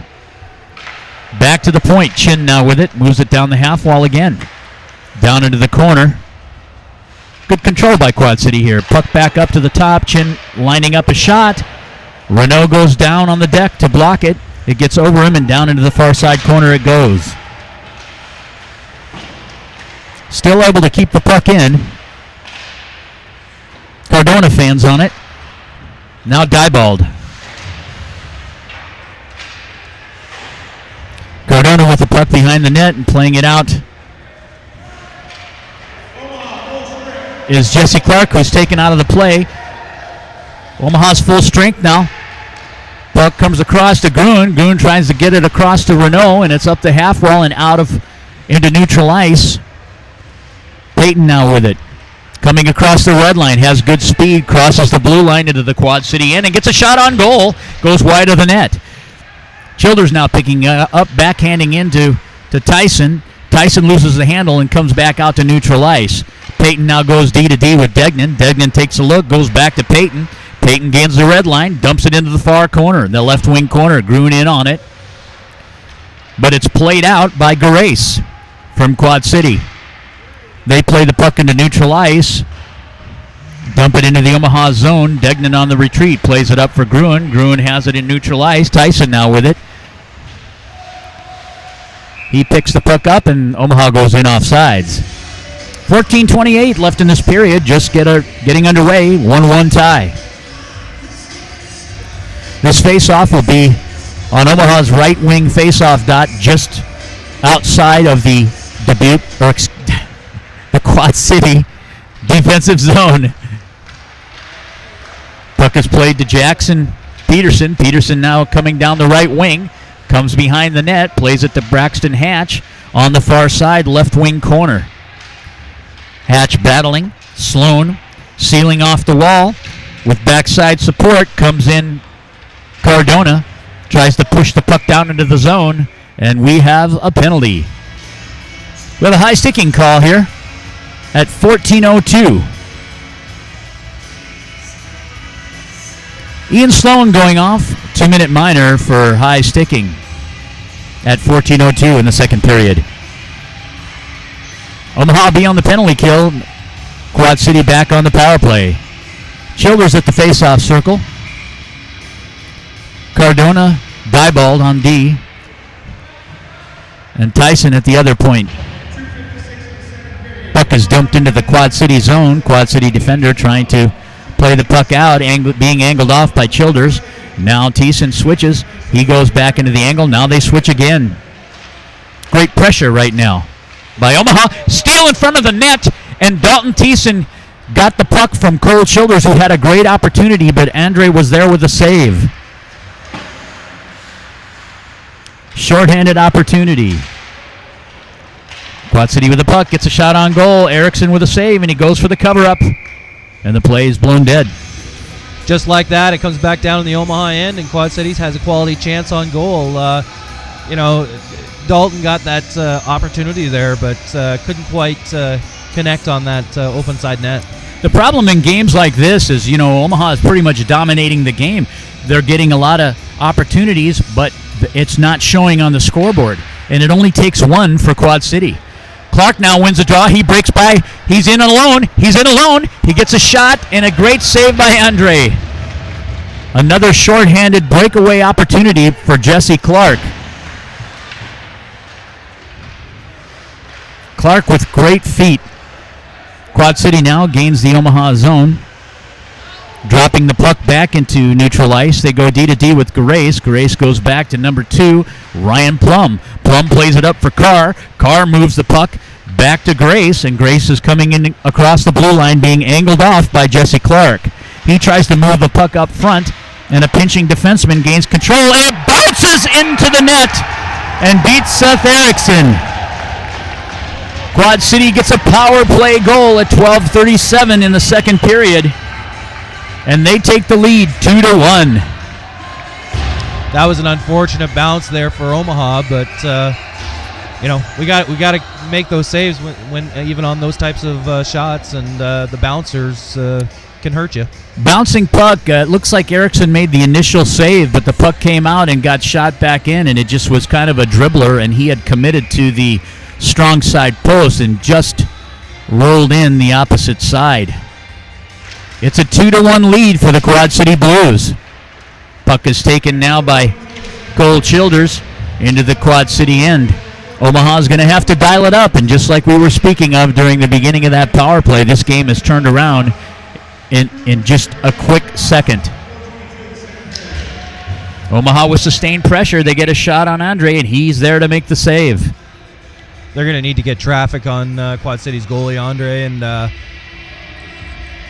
Back to the point. Chin now with it, moves it down the half wall again. Down into the corner. Good control by Quad City here. Puck back up to the top. Chin lining up a shot. Renault goes down on the deck to block it. It gets over him and down into the far side corner it goes. Still able to keep the puck in. Cardona fans on it. Now Diebold. Cardona with the puck behind the net and playing it out is Jesse Clark, who's taken out of the play. Omaha's full strength now. Puck comes across to Gruen. Gruen tries to get it across to Renault, and it's up the half wall and out into neutral ice. Payton now with it. Coming across the red line, has good speed, crosses the blue line into the Quad City end and gets a shot on goal. Goes wide of the net. Childers now picking up, backhanding into Tyson. Tyson loses the handle and comes back out to neutral ice. Payton now goes D to D with Degnan. Degnan takes a look, goes back to Payton. Payton gains the red line, dumps it into the far corner, the left wing corner. Gruen in on it. But it's played out by Garace from Quad City. They play the puck into neutral ice. Dump it into the Omaha zone. Degnan on the retreat. Plays it up for Gruen. Gruen has it in neutral ice. Tyson now with it. He picks the puck up and Omaha goes in offsides. 14:28 left in this period. Just getting underway. 1-1 tie. This face-off will be on Omaha's right wing face-off dot just outside of the the Quad City defensive zone. Puck is played to Jackson Peterson. Peterson now coming down the right wing. Comes behind the net. Plays it to Braxton Hatch on the far side left wing corner. Hatch battling. Sloan sealing off the wall. With backside support comes in Cardona. Tries to push the puck down into the zone. And we have a penalty. We have a high sticking call here at 14:02. Ian Sloan going off. 2-minute minor for high sticking at 14:02 in the second period. Omaha be on the penalty kill. Quad City back on the power play. Childers at the face-off circle. Cardona, Diebold on D. And Tyson at the other point. Puck is dumped into the Quad City zone. Quad City defender trying to play the puck out, being angled off by Childers. Now Thiessen switches. He goes back into the angle. Now they switch again. Great pressure right now by Omaha. Steal in front of the net, and Dalton Thiessen got the puck from Cole Childers, who had a great opportunity, but Andre was there with a save. Shorthanded opportunity. Quad City with the puck, gets a shot on goal. Erickson with a save, and he goes for the cover-up. And the play is blown dead. Just like that, it comes back down to the Omaha end, and Quad Cities has a quality chance on goal. Dalton got that opportunity there, but couldn't quite connect on that open side net. The problem in games like this is, Omaha is pretty much dominating the game. They're getting a lot of opportunities, but it's not showing on the scoreboard. And it only takes one for Quad City. Clark now wins a draw. He breaks by. He's in alone. He gets a shot and a great save by Andre. Another shorthanded breakaway opportunity for Jesse Clark. Clark with great feet. Quad City now gains the Omaha zone. Dropping the puck back into neutral ice. They go D-to-D with Grace. Grace goes back to number 2, Ryan Plum. Plum plays it up for Carr. Carr moves the puck back to Grace, and Grace is coming in across the blue line, being angled off by Jesse Clark. He tries to move the puck up front, and a pinching defenseman gains control, and it bounces into the net and beats Seth Erickson. Quad City gets a power play goal at 12:37 in the second period. And they take the lead 2-1. That was an unfortunate bounce there for Omaha, but we got to make those saves when even on those types of shots, and the bouncers can hurt you. Bouncing puck. It looks like Erickson made the initial save, but the puck came out and got shot back in, and it just was kind of a dribbler, and he had committed to the strong side post and just rolled in the opposite side. It's a 2-1 lead for the Quad City Blues. Puck is taken now by Cole Childers into the Quad City end. Omaha's going to have to dial it up, and just like we were speaking of during the beginning of that power play, this game has turned around in just a quick second. Omaha with sustained pressure. They get a shot on Andre, and he's there to make the save. They're going to need to get traffic on Quad City's goalie, Andre, and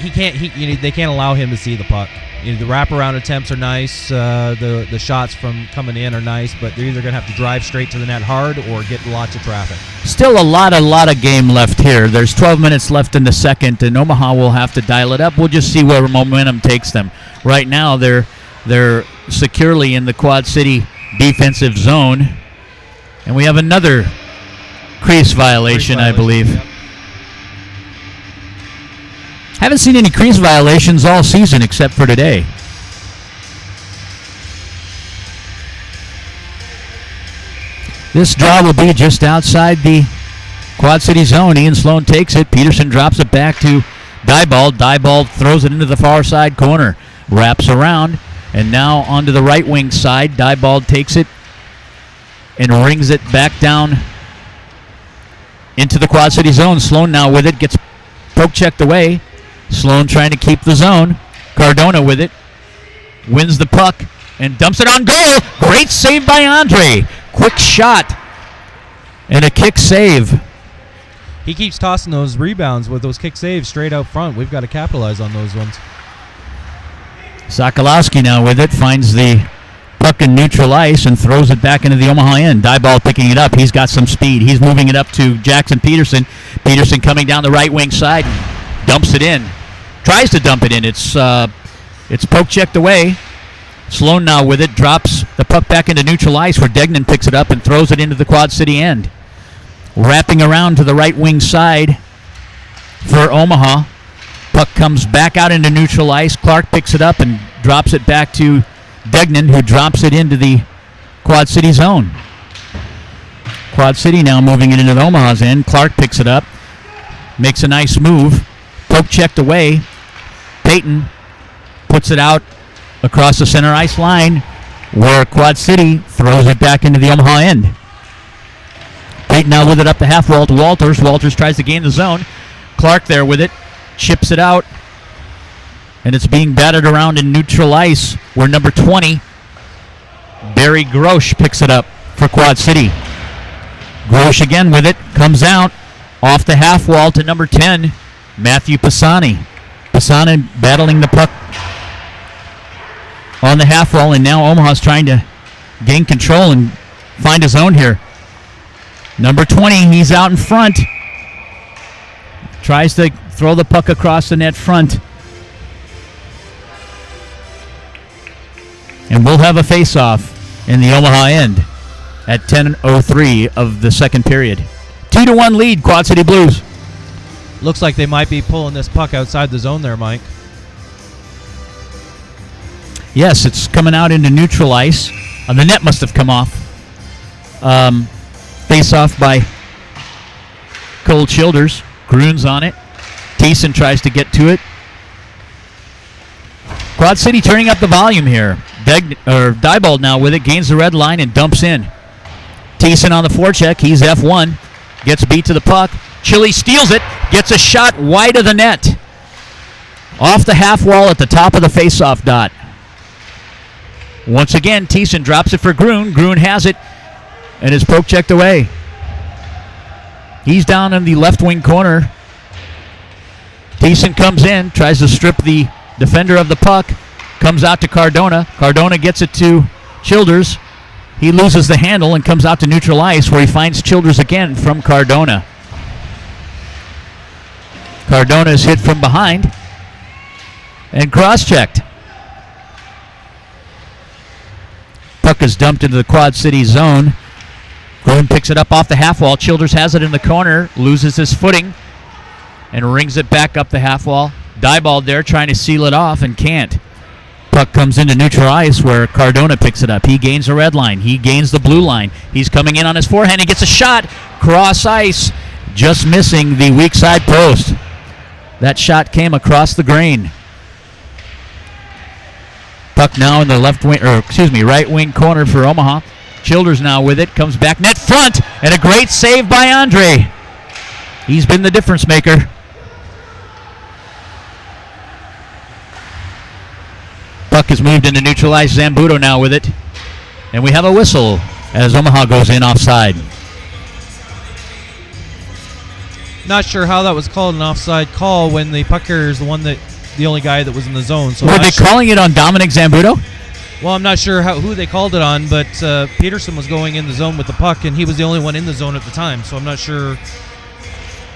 they can't allow him to see the puck. The wraparound attempts are nice. The shots from coming in are nice, but they're either going to have to drive straight to the net hard or get lots of traffic. Still a lot of game left here. There's 12 minutes left in the second, and Omaha will have to dial it up. We'll just see where momentum takes them. Right now, they're securely in the Quad City defensive zone, and we have another crease violation, I believe. Yep. Haven't seen any crease violations all season except for today. This draw will be just outside the Quad City zone. Ian Sloan takes it. Peterson drops it back to Diebold. Diebold throws it into the far side corner. Wraps around, and now onto the right wing side. Diebold takes it and rings it back down into the Quad City zone. Sloan now with it. Gets poke checked away. Sloan trying to keep the zone. Cardona with it. Wins the puck and dumps it on goal. Great save by Andre. Quick shot and a kick save. He keeps tossing those rebounds with those kick saves straight out front. We've got to capitalize on those ones. Sokolowski now with it. Finds the puck in neutral ice and throws it back into the Omaha end. Diebold picking it up. He's got some speed. He's moving it up to Jackson Peterson. Peterson coming down the right wing side. Dumps it in. Tries to dump it in. It's poke checked away. Sloan now with it. Drops the puck back into neutral ice where Degnan picks it up and throws it into the Quad City end. Wrapping around to the right wing side for Omaha. Puck comes back out into neutral ice. Clark picks it up and drops it back to Degnan, who drops it into the Quad City zone. Quad City now moving it into the Omaha's end. Clark picks it up. Makes a nice move. Poke checked away. Payton puts it out across the center ice line where Quad City throws it back into the Omaha end. Peyton now with it up the half wall to Walters. Walters tries to gain the zone. Clark there with it. Chips it out. And it's being batted around in neutral ice where number 20, Barry Grosh, picks it up for Quad City. Grosh again with it. Comes out. Off the half wall to number 10, Matthew Pisani. Pisani battling the puck on the half wall, and now Omaha's trying to gain control and find his own here. Number 20, he's out in front. Tries to throw the puck across the net front. And we'll have a face-off in the Omaha end at 10:03 of the second period. 2-1 lead, Quad City Blues. Looks like they might be pulling this puck outside the zone there, Mike. Yes, it's coming out into neutral ice. The net must have come off. Face-off by Cole Childers. Groon's on it. Thiessen tries to get to it. Quad City turning up the volume here. Diebold now with it, gains the red line and dumps in. Thiessen on the forecheck. He's F1. Gets beat to the puck. Chile steals it. Gets a shot wide of the net. Off the half wall at the top of the face-off dot. Once again, Thiessen drops it for Groon. Groon has it and is poke-checked away. He's down in the left wing corner. Thiessen comes in, tries to strip the defender of the puck. Comes out to Cardona. Cardona gets it to Childers. He loses the handle and comes out to neutral ice where he finds Childers again from Cardona. Cardona is hit from behind and cross-checked. Puck is dumped into the Quad City zone. Groom picks it up off the half wall. Childers has it in the corner, loses his footing, and rings it back up the half wall. Diebold there trying to seal it off and can't. Puck comes into neutral ice where Cardona picks it up. He gains the red line. He gains the blue line. He's coming in on his forehand. He gets a shot. Cross ice. Just missing the weak side post. That shot came across the grain. Puck now in the right wing corner for Omaha. Childers now with it. Comes back net front. And a great save by Andre. He's been the difference maker. Puck is moved into neutral ice. Zambuto now with it. And we have a whistle as Omaha goes in offside. Not sure how that was called an offside call when the puck carrier is the only guy that was in the zone. So were they calling it on Dominic Zambuto? Well, I'm not sure who they called it on, but Peterson was going in the zone with the puck, and he was the only one in the zone at the time. So I'm not sure.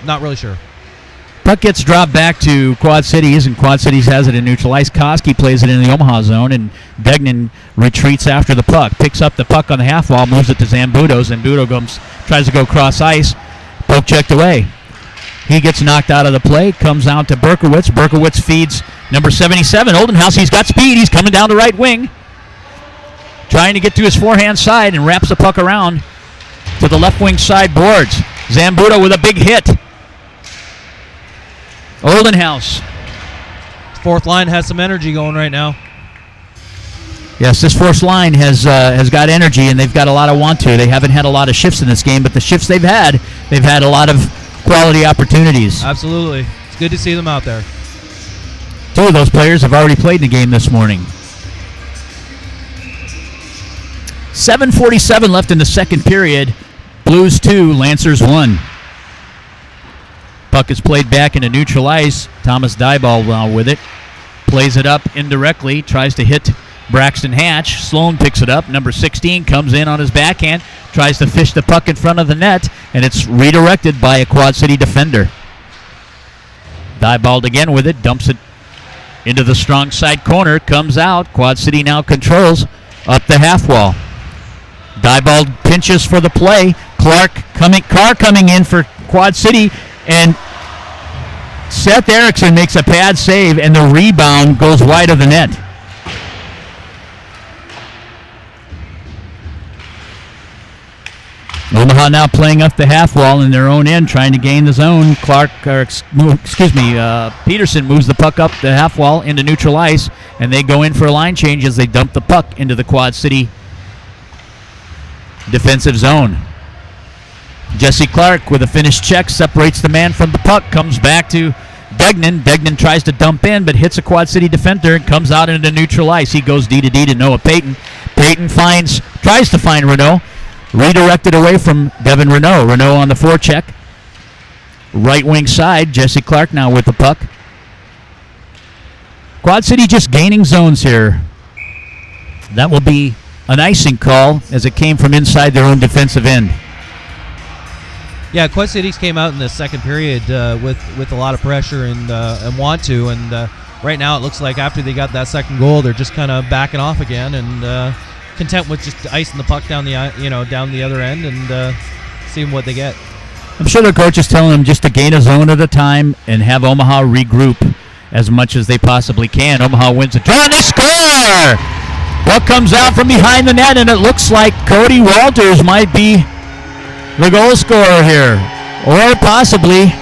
Not really sure. Puck gets dropped back to Quad Cities, and Quad Cities has it in neutral ice. Koski plays it in the Omaha zone, and Degnan retreats after the puck. Picks up the puck on the half wall, moves it to Zambuto. Zambuto tries to go cross ice. Poke checked away. He gets knocked out of the play, comes out to Berkowitz. Berkowitz feeds number 77, Oldenhouse. He's got speed. He's coming down the right wing. Trying to get to his forehand side and wraps the puck around to the left wing side boards. Zambuto with a big hit. Oldenhouse. Fourth line has some energy going right now. Yes, this fourth line has got energy, and they've got a lot of want to. They haven't had a lot of shifts in this game, but the shifts they've had a lot of quality opportunities. Absolutely. It's good to see them out there. Two of those players have already played in the game this morning. 7:47 left in the second period. Blues 2, Lancers 1. Puck is played back into neutral ice. Thomas Diebold now with it. Plays it up indirectly. Tries to hit Braxton Hatch. Sloan picks it up. Number 16 comes in on his backhand. Tries to fish the puck in front of the net. And it's redirected by a Quad City defender. Diebold again with it. Dumps it into the strong side corner. Comes out. Quad City now controls up the half wall. Diebold pinches for the play. Carr coming in for Quad City. And Seth Erickson makes a pad save, and the rebound goes wide of the net. Omaha now playing up the half wall in their own end, trying to gain the zone. Peterson moves the puck up the half wall into neutral ice, and they go in for a line change as they dump the puck into the Quad City defensive zone. Jesse Clark with a finished check, separates the man from the puck, comes back to Degnan. Degnan tries to dump in, but hits a Quad City defender and comes out into neutral ice. He goes D to Noah Payton. Payton tries to find Renault. Redirected away from Devin Renault. Renault on the forecheck. Right wing side, Jesse Clark now with the puck. Quad City just gaining zones here. That will be an icing call as it came from inside their own defensive end. Yeah, Quad Cities came out in the second period with a lot of pressure and want to, and right now it looks like after they got that second goal, they're just kind of backing off again and content with just icing the puck down the other end and seeing what they get. I'm sure their coach is telling them just to gain a zone at a time and have Omaha regroup as much as they possibly can. Omaha wins the draw and they score! Puck comes out from behind the net, and it looks like Cody Walters might be the goal scorer here, or possibly.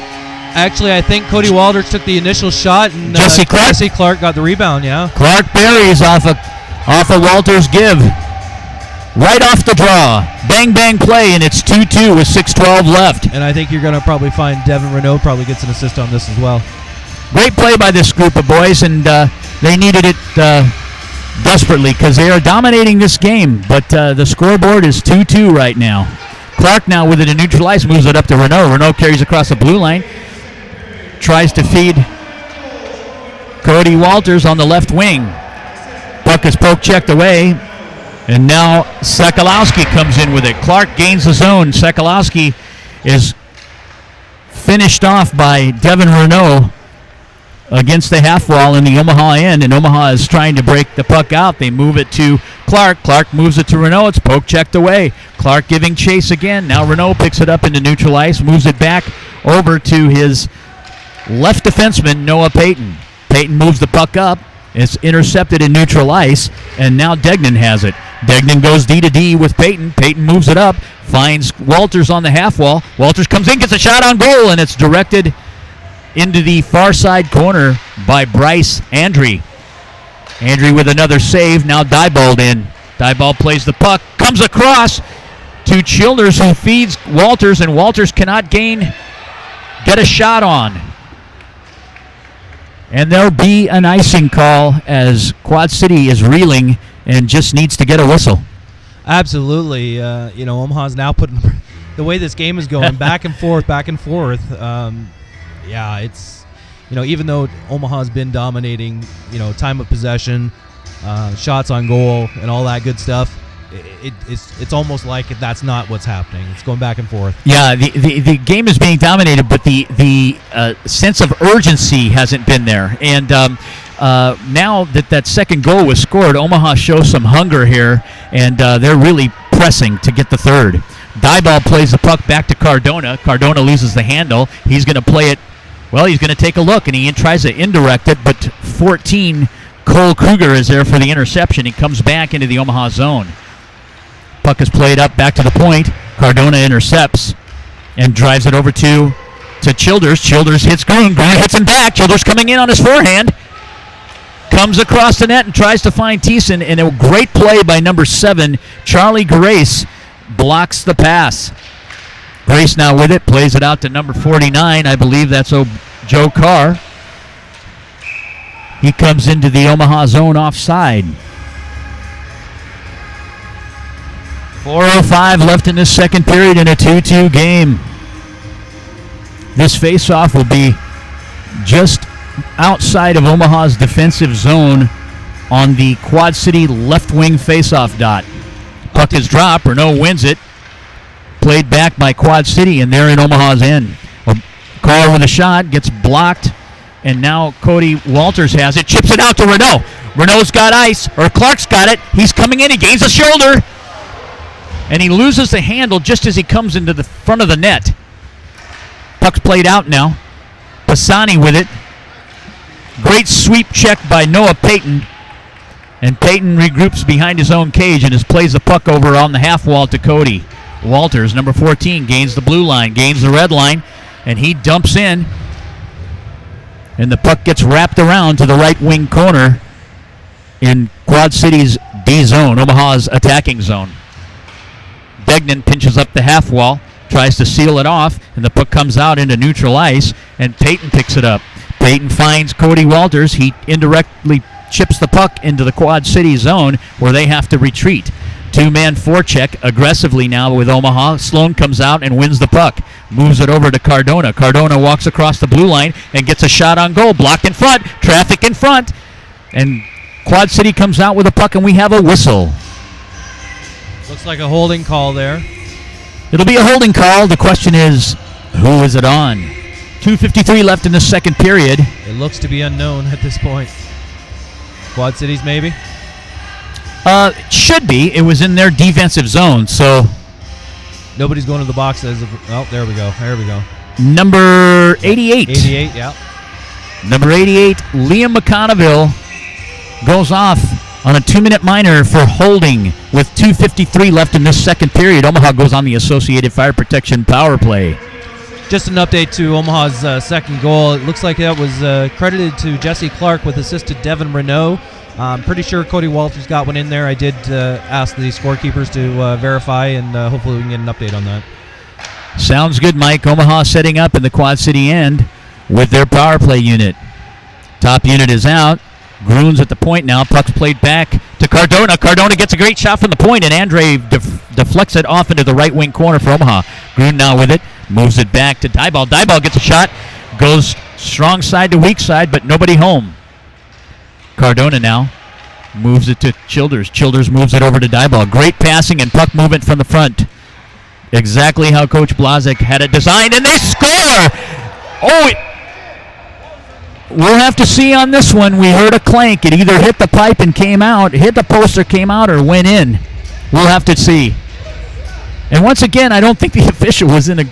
Actually, I think Cody Walters took the initial shot, and Jesse Clark got the rebound. Yeah, Clark buries off a Walters give, right off the draw. Bang bang play, and it's 2-2 with 6:12 left. And I think you're going to probably find Devin Renault probably gets an assist on this as well. Great play by this group of boys, and they needed it desperately because they are dominating this game. But the scoreboard is 2-2 right now. Clark now with it in neutral ice, moves it up to Renault. Renault carries across the blue line, tries to feed Cody Walters on the left wing. Puck is poke-checked away, and now Sokolowski comes in with it. Clark gains the zone. Sokolowski is finished off by Devin Renault against the half wall in the Omaha end, and Omaha is trying to break the puck out. They move it to Clark. Clark moves it to Renault. It's poke-checked away. Clark giving chase again. Now Renault picks it up into neutral ice, moves it back over to his left defenseman, Noah Payton. Payton moves the puck up. It's intercepted in neutral ice, and now Degnan has it. Degnan goes D to D with Payton. Payton moves it up, finds Walters on the half wall. Walters comes in, gets a shot on goal, and it's directed into the far side corner by Bryce Andre. Andre with another save, now Diebold in. Diebold plays the puck, comes across to Childers, who feeds Walters, and Walters cannot get a shot on. And there'll be an icing call as Quad City is reeling and just needs to get a whistle. Absolutely. Omaha's now putting the way this game is going back and forth. Yeah, it's, even though Omaha's been dominating, time of possession, shots on goal, and all that good stuff, it's almost like that's not what's happening. It's going back and forth. Yeah, the game is being dominated, but the sense of urgency hasn't been there. And now that second goal was scored, Omaha shows some hunger here, and they're really pressing to get the third. Diebold plays the puck back to Cardona. Cardona loses the handle. He's going to play it. Well, he's going to take a look, and he tries to indirect it, but 14, Cole Kruger is there for the interception. He comes back into the Omaha zone. Puck is played up back to the point. Cardona intercepts and drives it over to Childers. Childers hits Green. Green hits him back. Childers coming in on his forehand. Comes across the net and tries to find Thiessen, and a great play by number 7, Charlie Grace, blocks the pass. Grace now with it, plays it out to number 49. I believe that's Joe Carr. He comes into the Omaha zone offside. 4:05 left in this second period in a 2-2 game. This faceoff will be just outside of Omaha's defensive zone on the Quad City left wing faceoff dot. Puck is dropped. Renault wins it. Played back by Quad City, and they're in Omaha's end. Carr with a shot, gets blocked, and now Cody Walters has it. Chips it out to Renault. Renault's got ice, or Clark's got it. He's coming in. He gains a shoulder, and he loses the handle just as he comes into the front of the net. Puck's played out now. Pisani with it. Great sweep check by Noah Payton. And Payton regroups behind his own cage and plays the puck over on the half wall to Cody Walters. Number 14 gains the blue line, gains the red line, and he dumps in. And the puck gets wrapped around to the right wing corner in Quad City's D zone, Omaha's attacking zone. Degnan pinches up the half wall, tries to seal it off, and the puck comes out into neutral ice, and Peyton picks it up. Peyton finds Cody Walters. He indirectly chips the puck into the Quad City zone where they have to retreat. Two-man forecheck aggressively now with Omaha. Sloan comes out and wins the puck. Moves it over to Cardona. Cardona walks across the blue line and gets a shot on goal. Blocked in front. Traffic in front. And Quad City comes out with a puck, and we have a whistle. Looks like a holding call there. It'll be a holding call. The question is, who is it on? 2:53 left in the second period. It looks to be unknown at this point. Quad Cities, maybe? Should be. It was in their defensive zone, so... Nobody's going to the box as of... Oh, there we go. There we go. Number 88. 88, yeah. Number 88, Liam McConneville, goes off on a 2-minute minor for holding with 2:53 left in this second period. Omaha goes on the Associated Fire Protection power play. Just an update to Omaha's second goal. It looks like that was credited to Jesse Clark with assist to Devin Renault. I'm pretty sure Cody Walters got one in there. I did ask the scorekeepers to verify, and hopefully we can get an update on that. Sounds good, Mike. Omaha setting up in the Quad City end with their power play unit. Top unit is out. Groon's at the point now. Puck's played back to Cardona. Cardona gets a great shot from the point, and Andre deflects it off into the right wing corner for Omaha. Groon now with it. Moves it back to Diebold. Diebold gets a shot. Goes strong side to weak side, but nobody home. Cardona now moves it to Childers. Childers moves it over to Diebold. Great passing and puck movement from the front. Exactly how Coach Blazek had it designed, and they score! We'll have to see on this one. We heard a clank. It either hit the pipe and came out, hit the post or came out, or went in. We'll have to see. And once again, I don't think the official was in a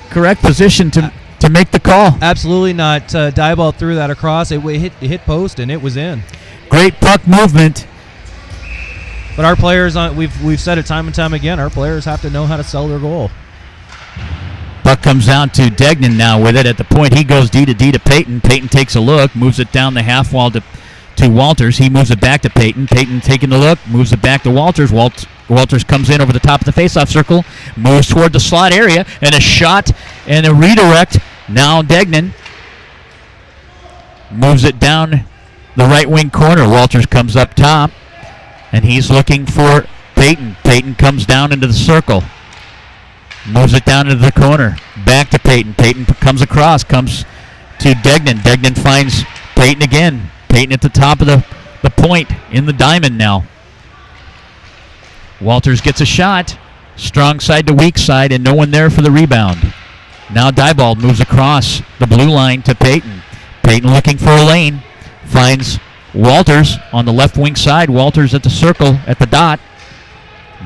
correct position to make the call. Absolutely not. Diebold threw that across. It hit post, and it was in. Great puck movement. But our players, we've said it time and time again, our players have to know how to sell their goal. Puck comes out to Degnan now with it at the point. He goes D to Peyton. Peyton takes a look, moves it down the half wall to Walters. He moves it back to Peyton. Peyton taking the look, moves it back to Walters. Walters comes in over the top of the faceoff circle, moves toward the slot area, and a shot and a redirect. Now Degnan moves it down the right wing corner. Walters comes up top, and he's looking for Peyton. Peyton comes down into the circle. Moves it down into the corner. Back to Peyton. Peyton comes across. Comes to Degnan. Degnan finds Peyton again. Peyton at the top of the point in the diamond now. Walters gets a shot. Strong side to weak side, and no one there for the rebound. Now Diebold moves across the blue line to Peyton. Peyton looking for a lane. Finds Walters on the left wing side. Walters at the circle at the dot.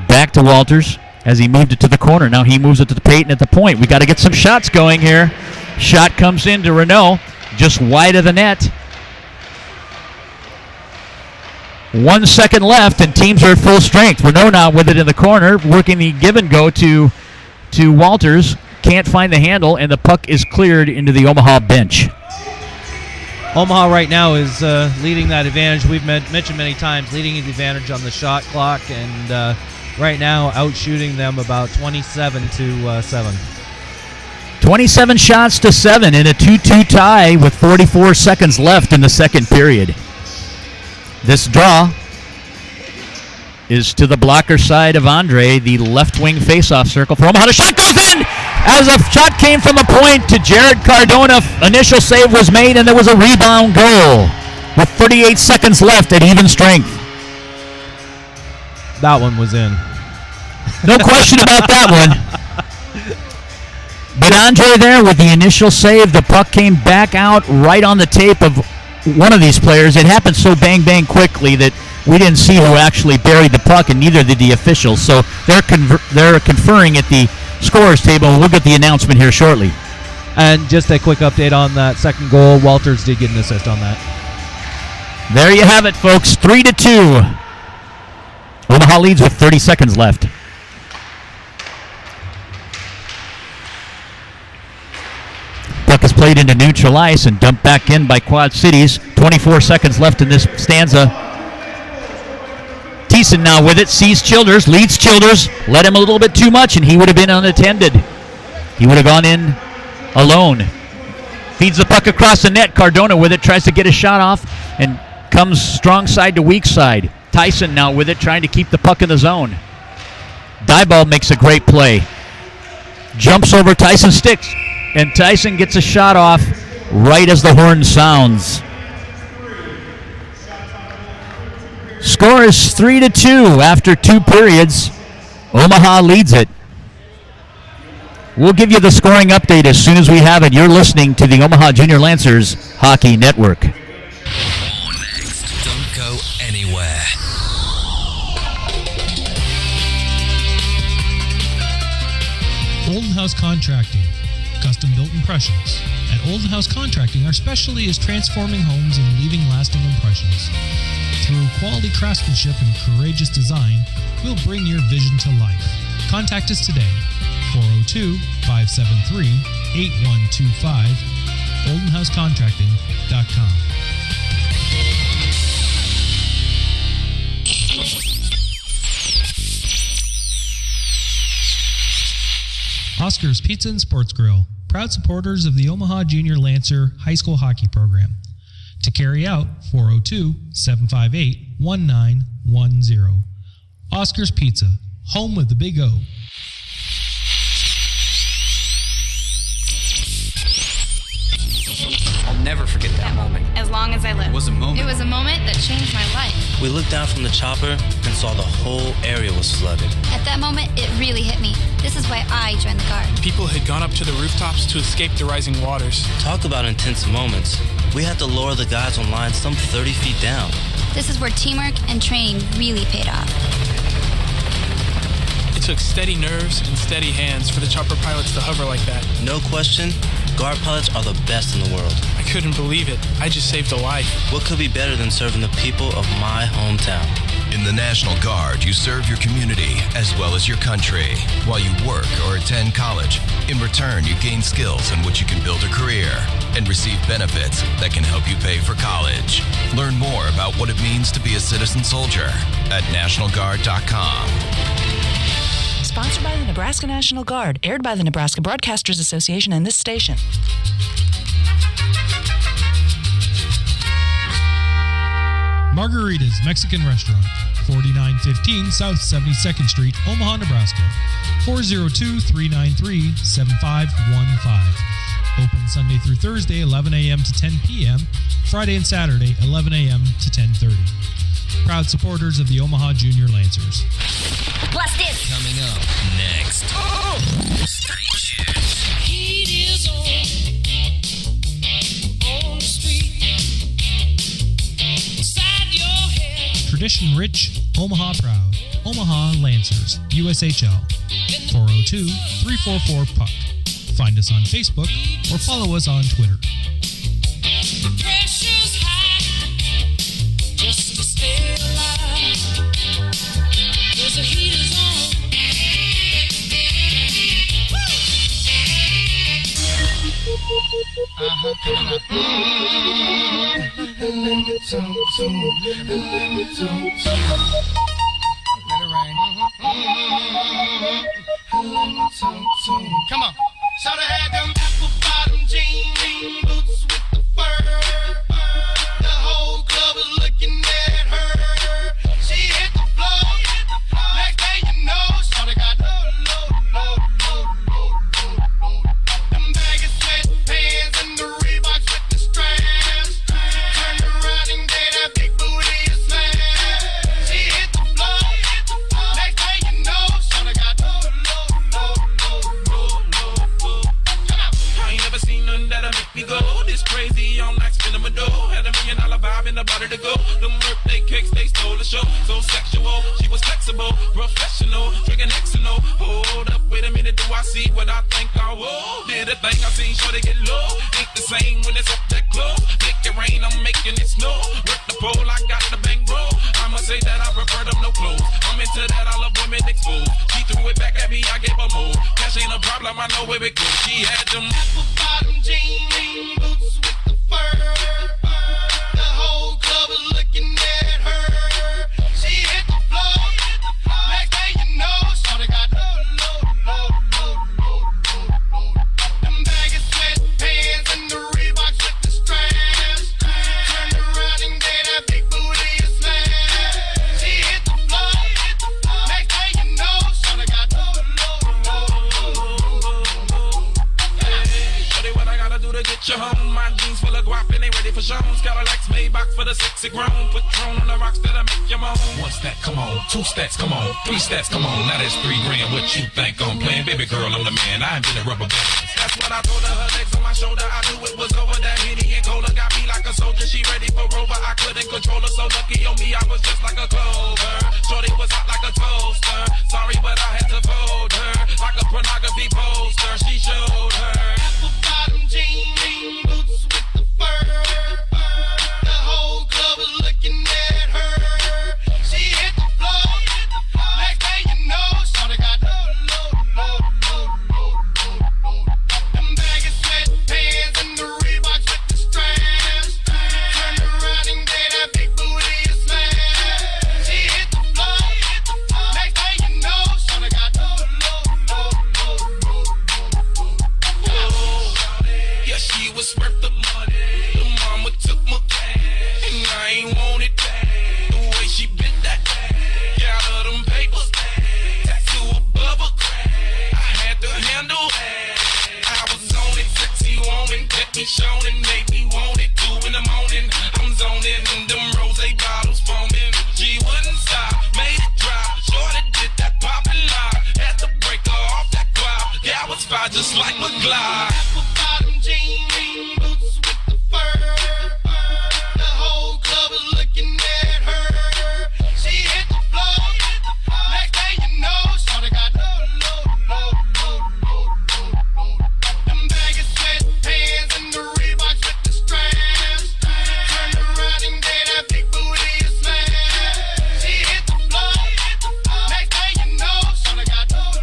Back to Walters as he moved it to the corner. Now he moves it to Peyton at the point. We got to get some shots going here. Shot comes in to Renault, just wide of the net. 1 second left, and teams are at full strength. Renault now with it in the corner, working the give and go to Walters. Can't find the handle, and the puck is cleared into the Omaha bench. Omaha right now is leading that advantage. We've mentioned many times, leading the advantage on the shot clock, and right now outshooting them about 27-7. 27 shots to 7 in a 2-2 tie with 44 seconds left in the second period. This draw is to the blocker side of Andre, the left wing faceoff circle for Omaha. The shot goes in as a shot came from the point to Jared Cardona. Initial save was made, and there was a rebound goal with 38 seconds left at even strength. That one was in. No question about that one. But Andre there with the initial save, the puck came back out right on the tape of one of these players. It happened so bang quickly that we didn't see who actually buried the puck, and neither did the officials. So they're conferring at the scorer's table, and we'll get the announcement here shortly. And just a quick update on that second goal. Walters did get an assist on that. There you have it, folks. 3-2. Omaha leads with 30 seconds left. Puck is played into neutral ice and dumped back in by Quad Cities. 24 seconds left in this stanza. Thiessen now with it, sees Childers, leads Childers, led him a little bit too much, and he would have been unattended. He would have gone in alone. Feeds the puck across the net. Cardona with it, tries to get a shot off, and comes strong side to weak side. Tyson now with it, trying to keep the puck in the zone. Diebold makes a great play. Jumps over Tyson's sticks, and Tyson gets a shot off right as the horn sounds. Score is 3-2 after 2 periods. Omaha leads it. We'll give you the scoring update as soon as we have it. You're listening to the Omaha Junior Lancers Hockey Network. Next, don't go anywhere. Olden House Contracting, custom-built impressions. At Olden House Contracting, our specialty is transforming homes and leaving lasting impressions. Through quality craftsmanship and courageous design, we'll bring your vision to life. Contact us today, 402-573-8125, oldenhousecontracting.com. Oscar's Pizza and Sports Grill, proud supporters of the Omaha Junior Lancer High School Hockey Program. To carry out, 402-758-1910. Oscar's Pizza, home of the Big O. I'll never forget that moment. As long as I live. It was a moment. It was a moment that changed my life. We looked down from the chopper and saw the whole area was flooded. At that moment, it really hit me. This is why I joined the Guard. People had gone up to the rooftops to escape the rising waters. Talk about intense moments. We had to lower the guys on line some 30 feet down. This is where teamwork and training really paid off. It took steady nerves and steady hands for the chopper pilots to hover like that. No question, Guard pilots are the best in the world. I couldn't believe it. I just saved a life. What could be better than serving the people of my hometown? In the National Guard, you serve your community as well as your country while you work or attend college. In return, you gain skills in which you can build a career and receive benefits that can help you pay for college. Learn more about what it means to be a citizen soldier at NationalGuard.com. Sponsored by the Nebraska National Guard, aired by the Nebraska Broadcasters Association and this station. Margarita's Mexican Restaurant, 4915 South 72nd Street, Omaha, Nebraska, 402-393-7515. Open Sunday through Thursday, 11 a.m. to 10 p.m., Friday and Saturday, 11 a.m. to 10:30. Proud supporters of the Omaha Junior Lancers. Blast it! Coming up next. Stay tuned. Heat is on the street. Inside your head. Tradition-rich, Omaha proud. Omaha Lancers, USHL, 402-344-PUCK. Find us on Facebook or follow us on Twitter. The pressure's high. Just to stay alive. There's a heater's on. Come on. Shoulda had them apple bottom jean boots with the fur. The whole club was looking at her. She hit the floor. Next thing you know, shoulda got low. Them baggy sweatpants and the Reeboks with the straps. Turned around and gave that big booty a smash. She hit the floor. Next thing you know, shoulda got low. I ain't never seen nothing that'll make me go this crazy on like spinning my dough. Had $1 million vibe in the body to go. Them birthday cakes, they stole the show. So sexual, she was flexible, professional, drinking Xano. Hold up, wait a minute, do I see what I think I will? Did a thing I seen, sure they get low. Ain't the same when it's up that close. Make it rain, I'm making it snow. Work the pole, I got the bang roll. I'ma say that I prefer them no clothes. I'm into that, I love women exposed. She threw it back at me, I gave her more. Cash ain't a problem, I know where it goes. She had them apple bottom jean boots with the fur. The whole club was looking at her. She hit the floor. Next thing you know, shoulda got low. Jones full of guap and they ready for shows. Cadillacs, Maybach for the sexy grown. Patron on the rocks that'll make you moan. One stat, come on. Two stats, come on. Three stats, come on. Now that's $3 grand. What you think I'm playing? Baby girl, I'm the man. I ain't been a rubber band. That's what I told her. Her legs on my shoulder. I knew it was over. That Henny and Cola got me like a soldier. She ready for Rover. I couldn't control her. So lucky on me, I was just like a clover. Shorty was hot like a toaster. Sorry, but I had to fold her like a pornography poster. She showed her apple bottom jean boots with the fur. The whole club was looking at her. She hit the floor. Next thing you know, shorty got load. Them baggy sweatpants and the Reeboks with the straps. Turned around and gave that big booty a smash. She hit the floor. Next thing you know, shorty got load. Yeah, she was worth the money. The mama took my cash, and I ain't want it back. The way she bit that ass, got her them papers, tattoo above her crack. I had to handle that. I was on it, sexy woman, kept me showing, made me want it. 2 in the morning, I'm zoning, and them rose bottles foaming. She wouldn't stop, made it drop. Shorty did that poppin' lock, had to break her off that guap. Yeah, I was fine just like McGlide. Apple bottom jean boots with the fur. The whole club was looking at her. She hit the floor. Next thing you know, shorty got load. Them baggy sweatpants and the Reeboks with the straps. Turned around and gave that big booty a smash. She hit the floor. Next thing you know, shorty got load.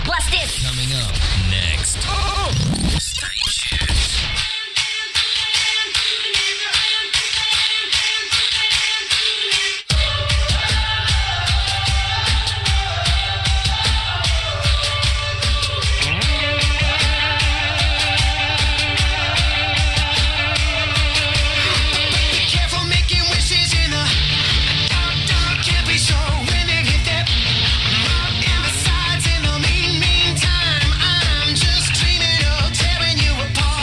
What's this? Coming up next. Stay tuned. Careful making wishes in a dark, can't be sure when it hit that mark in the sides. In the meantime, I'm just dreaming of tearing you apart.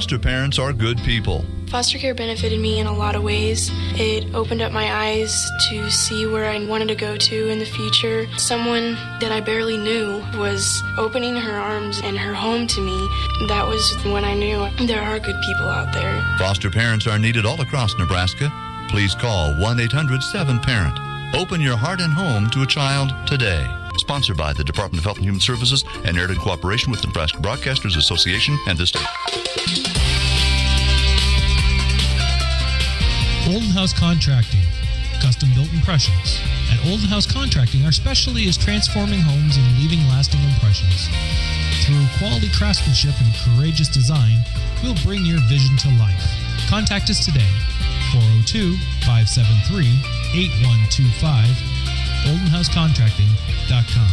Foster parents are good people. Foster care benefited me in a lot of ways. It opened up my eyes to see where I wanted to go to in the future. Someone that I barely knew was opening her arms and her home to me. That was when I knew there are good people out there. Foster parents are needed all across Nebraska. Please call 1-800-7PARENT. Open your heart and home to a child today. Sponsored by the Department of Health and Human Services and aired in cooperation with the Nebraska Broadcasters Association and the state. Olden House Contracting, custom-built impressions. At Olden House Contracting, our specialty is transforming homes and leaving lasting impressions. Through quality craftsmanship and courageous design, we'll bring your vision to life. Contact us today, 402-573-8125, oldenhousecontracting.com.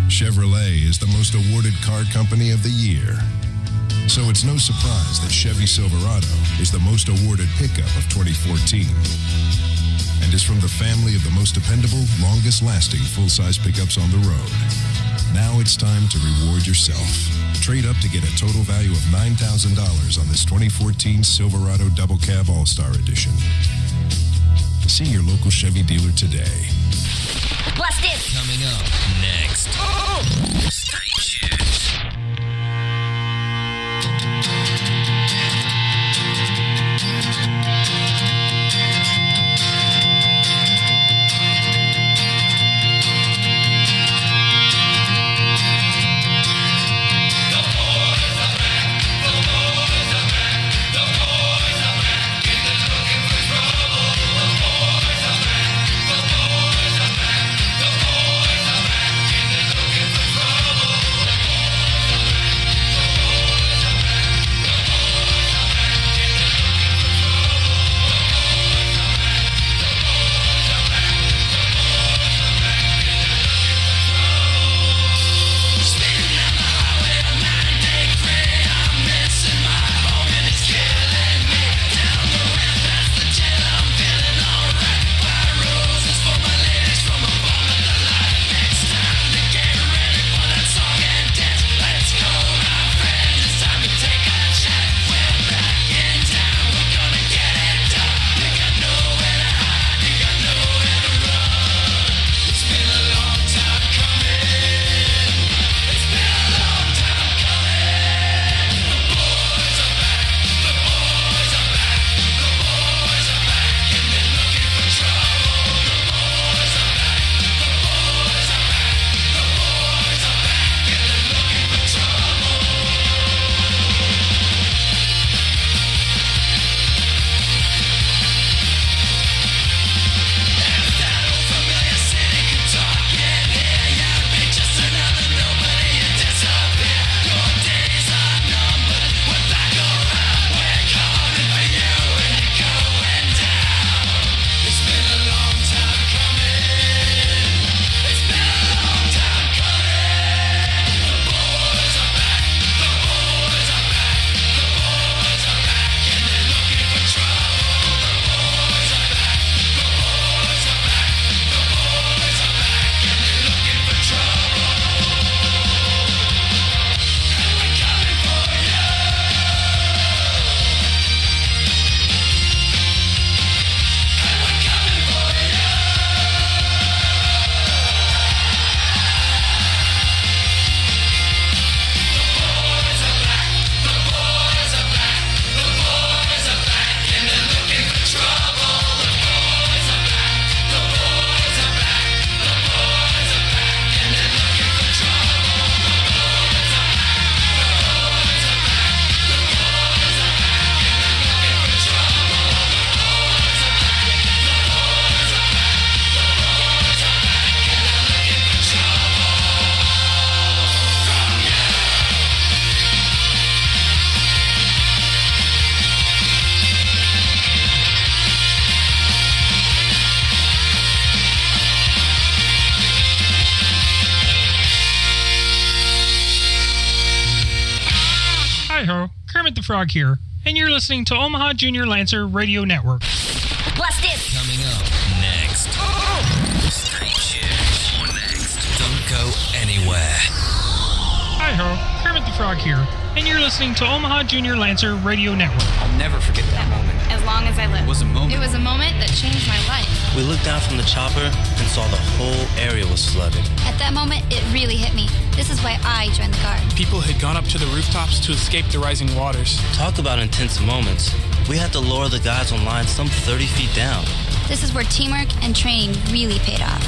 Chevrolet is the most awarded car company of the year. So it's no surprise that Chevy Silverado is the most awarded pickup of 2014 and is from the family of the most dependable, longest-lasting full-size pickups on the road. Now it's time to reward yourself. Trade up to get a total value of $9,000 on this 2014 Silverado Double Cab All-Star Edition. See your local Chevy dealer today. Blast it! Coming up next. Stay tuned. Hi-ho, Kermit the Frog here, and you're listening to Omaha Junior Lancer Radio Network. Blast it! Coming up next. Stay tuned. Next. Don't go anywhere. Hi-ho, Kermit the Frog here, and you're listening to Omaha Junior Lancer Radio Network. I'll never forget that moment. As long as I live. It was a moment. It was a moment that changed my life. We looked down from the chopper and saw the whole area was flooded. At that moment, it really hit me. This is why I joined the Guard. People had gone up to the rooftops to escape the rising waters. Talk about intense moments. We had to lower the guys on line some 30 feet down. This is where teamwork and training really paid off.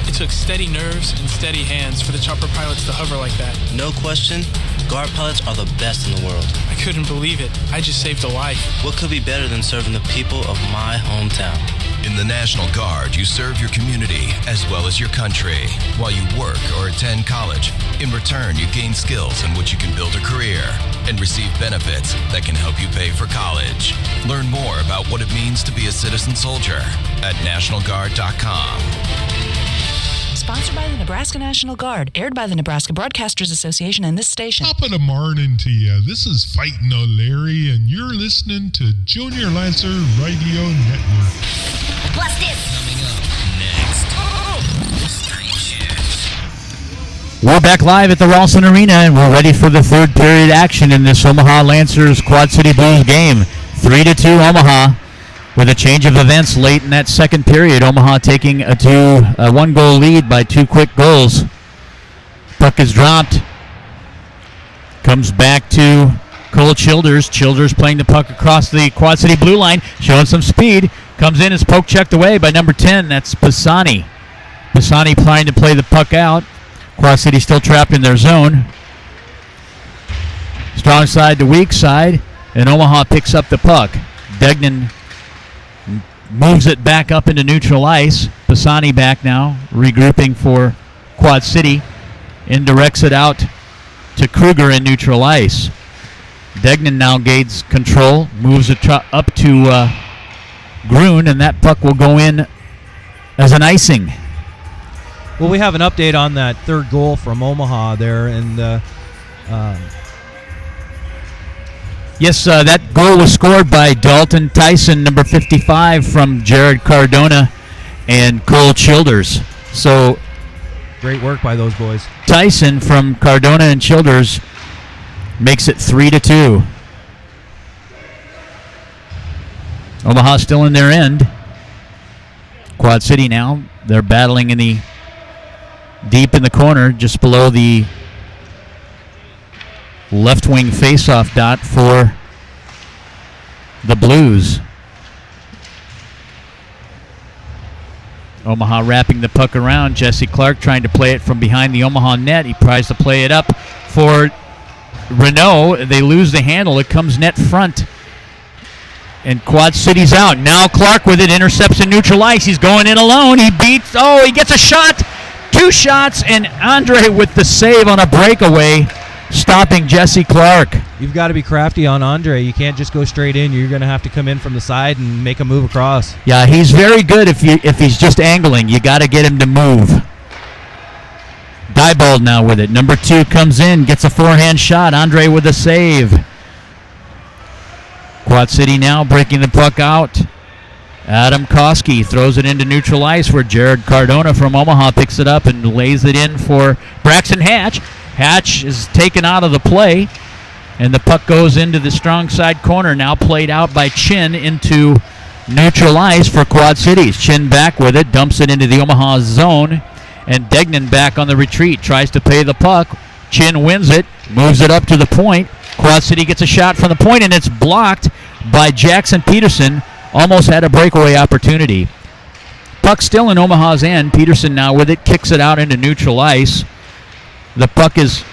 It took steady nerves and steady hands for the chopper pilots to hover like that. No question, Guard pilots are the best in the world. I couldn't believe it. I just saved a life. What could be better than serving the people of my hometown? In the National Guard, you serve your community as well as your country while you work or attend college. In return, you gain skills in which you can build a career and receive benefits that can help you pay for college. Learn more about what it means to be a citizen soldier at NationalGuard.com. Sponsored by the Nebraska National Guard, aired by the Nebraska Broadcasters Association and this station. Top of the morning to you. This is Fightin' O'Leary, and you're listening to Junior Lancer Radio Network. Plus this. Coming up next. Street Shift. We're back live at the Ralston Arena, and we're ready for the third period action in this Omaha Lancers Quad City Blues game. 3-2 Omaha. With a change of events late in that second period, Omaha taking a 1-goal lead by 2 quick goals. Puck is dropped. Comes back to Cole Childers. Childers playing the puck across the Quad City blue line, showing some speed. Comes in, is poke checked away by number 10. That's Pisani. Pisani trying to play the puck out. Quad City still trapped in their zone. Strong side to weak side, and Omaha picks up the puck. Degnan moves it back up into neutral ice. Pisani back now, regrouping for Quad City, and directs it out to Kruger in neutral ice. Degnan now gains control, moves it up to Grun, and that puck will go in as an icing. Well, we have an update on that third goal from Omaha there, and yes, that goal was scored by Dalton Tyson, number 55, from Jared Cardona and Cole Childers. So, great work by those boys. Tyson from Cardona and Childers makes it 3-2. Omaha still in their end. Quad City now, they're battling in the deep in the corner, just below the left wing faceoff dot for the Blues. Omaha wrapping the puck around. Jesse Clark trying to play it from behind the Omaha net. He tries to play it up for Renault. They lose the handle. It comes net front. And Quad City's out. Now Clark with it, intercepts in neutral ice. He's going in alone. He gets a shot. 2 shots, and Andre with the save on a breakaway, stopping Jesse Clark. You've got to be crafty on Andre. You can't just go straight in. You're going to have to come in from the side and make a move across. Yeah, he's very good if he's just angling. You got to get him to move. Diebold now with it. Number 2 comes in, gets a forehand shot. Andre with a save. Quad City now breaking the puck out. Adam Koski throws it into neutral ice where Jared Cardona from Omaha picks it up and lays it in for Braxton Hatch. Hatch is taken out of the play, and the puck goes into the strong side corner, now played out by Chin into neutral ice for Quad Cities. Chin back with it, dumps it into the Omaha zone, and Degnan back on the retreat, tries to pay the puck. Chin wins it, moves it up to the point. Quad City gets a shot from the point, and it's blocked by Jackson Peterson. Almost had a breakaway opportunity. Puck still in Omaha's end. Peterson now with it, kicks it out into neutral ice. The puck is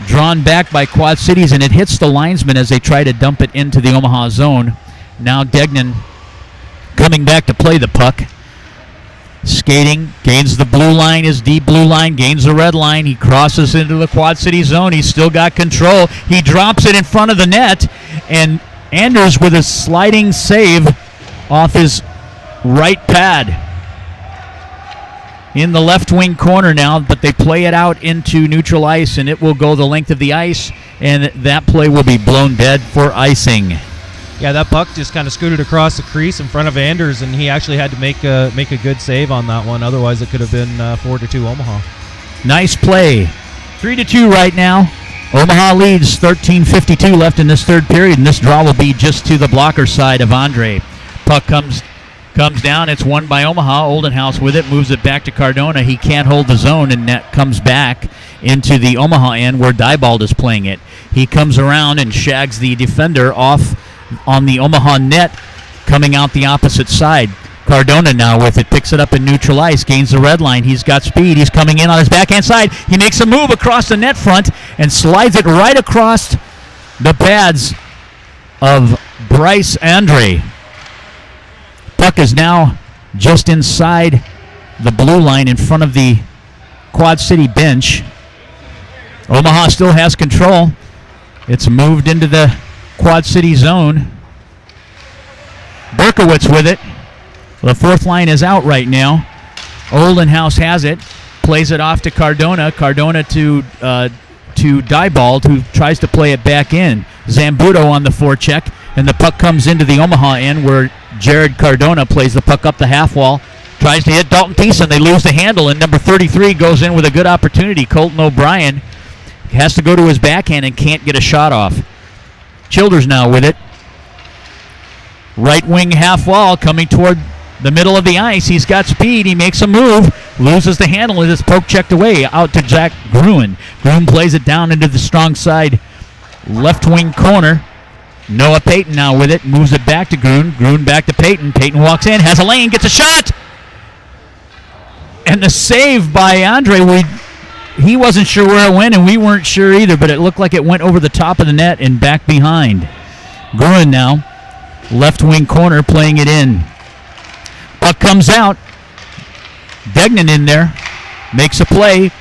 drawn back by Quad Cities, and it hits the linesman as they try to dump it into the Omaha zone. Now Degnan coming back to play the puck. Skating, gains the blue line, his deep blue line, gains the red line. He crosses into the Quad City zone. He's still got control. He drops it in front of the net, and Anders with a sliding save off his right pad. In the left wing corner now, but they play it out into neutral ice, and it will go the length of the ice, and that play will be blown dead for icing. Yeah, that puck just kind of scooted across the crease in front of Anders, and he actually had to make a good save on that one. Otherwise, it could have been 4-2 Omaha. Nice play. 3-2 right now. Omaha leads, 13:52 left in this third period, and this draw will be just to the blocker side of Andre. Puck comes down. It's won by Omaha. Oldenhouse with it, moves it back to Cardona. He can't hold the zone, and net comes back into the Omaha end where Diebold is playing it. He comes around and shags the defender off on the Omaha net, coming out the opposite side. Cardona now with it, picks it up in neutral ice, gains the red line. He's got speed. He's coming in on his backhand side. He makes a move across the net front and slides it right across the pads of Bryce Andre. Puck is now just inside the blue line in front of the Quad City bench. Omaha still has control. It's moved into the Quad City zone. Berkowitz with it. The fourth line is out right now. Oldenhouse has it. Plays it off to Cardona. Cardona to Diebold, who tries to play it back in. Zambuto on the forecheck, and the puck comes into the Omaha end where Jared Cardona plays the puck up the half wall. Tries to hit Dalton Thiessen. They lose the handle, and number 33 goes in with a good opportunity. Colton O'Brien has to go to his backhand and can't get a shot off. Childers now with it. Right wing half wall coming toward the middle of the ice. He's got speed. He makes a move. Loses the handle. It is poke checked away out to Jack Gruen. Gruen plays it down into the strong side left wing corner. Noah Payton now with it. Moves it back to Gruen. Gruen back to Payton. Payton walks in. Has a lane. Gets a shot. And the save by Andre. He wasn't sure where it went, and we weren't sure either, but it looked like it went over the top of the net and back behind. Gruen now. Left wing corner playing it in. Puck comes out. Degnan in there. Makes a play.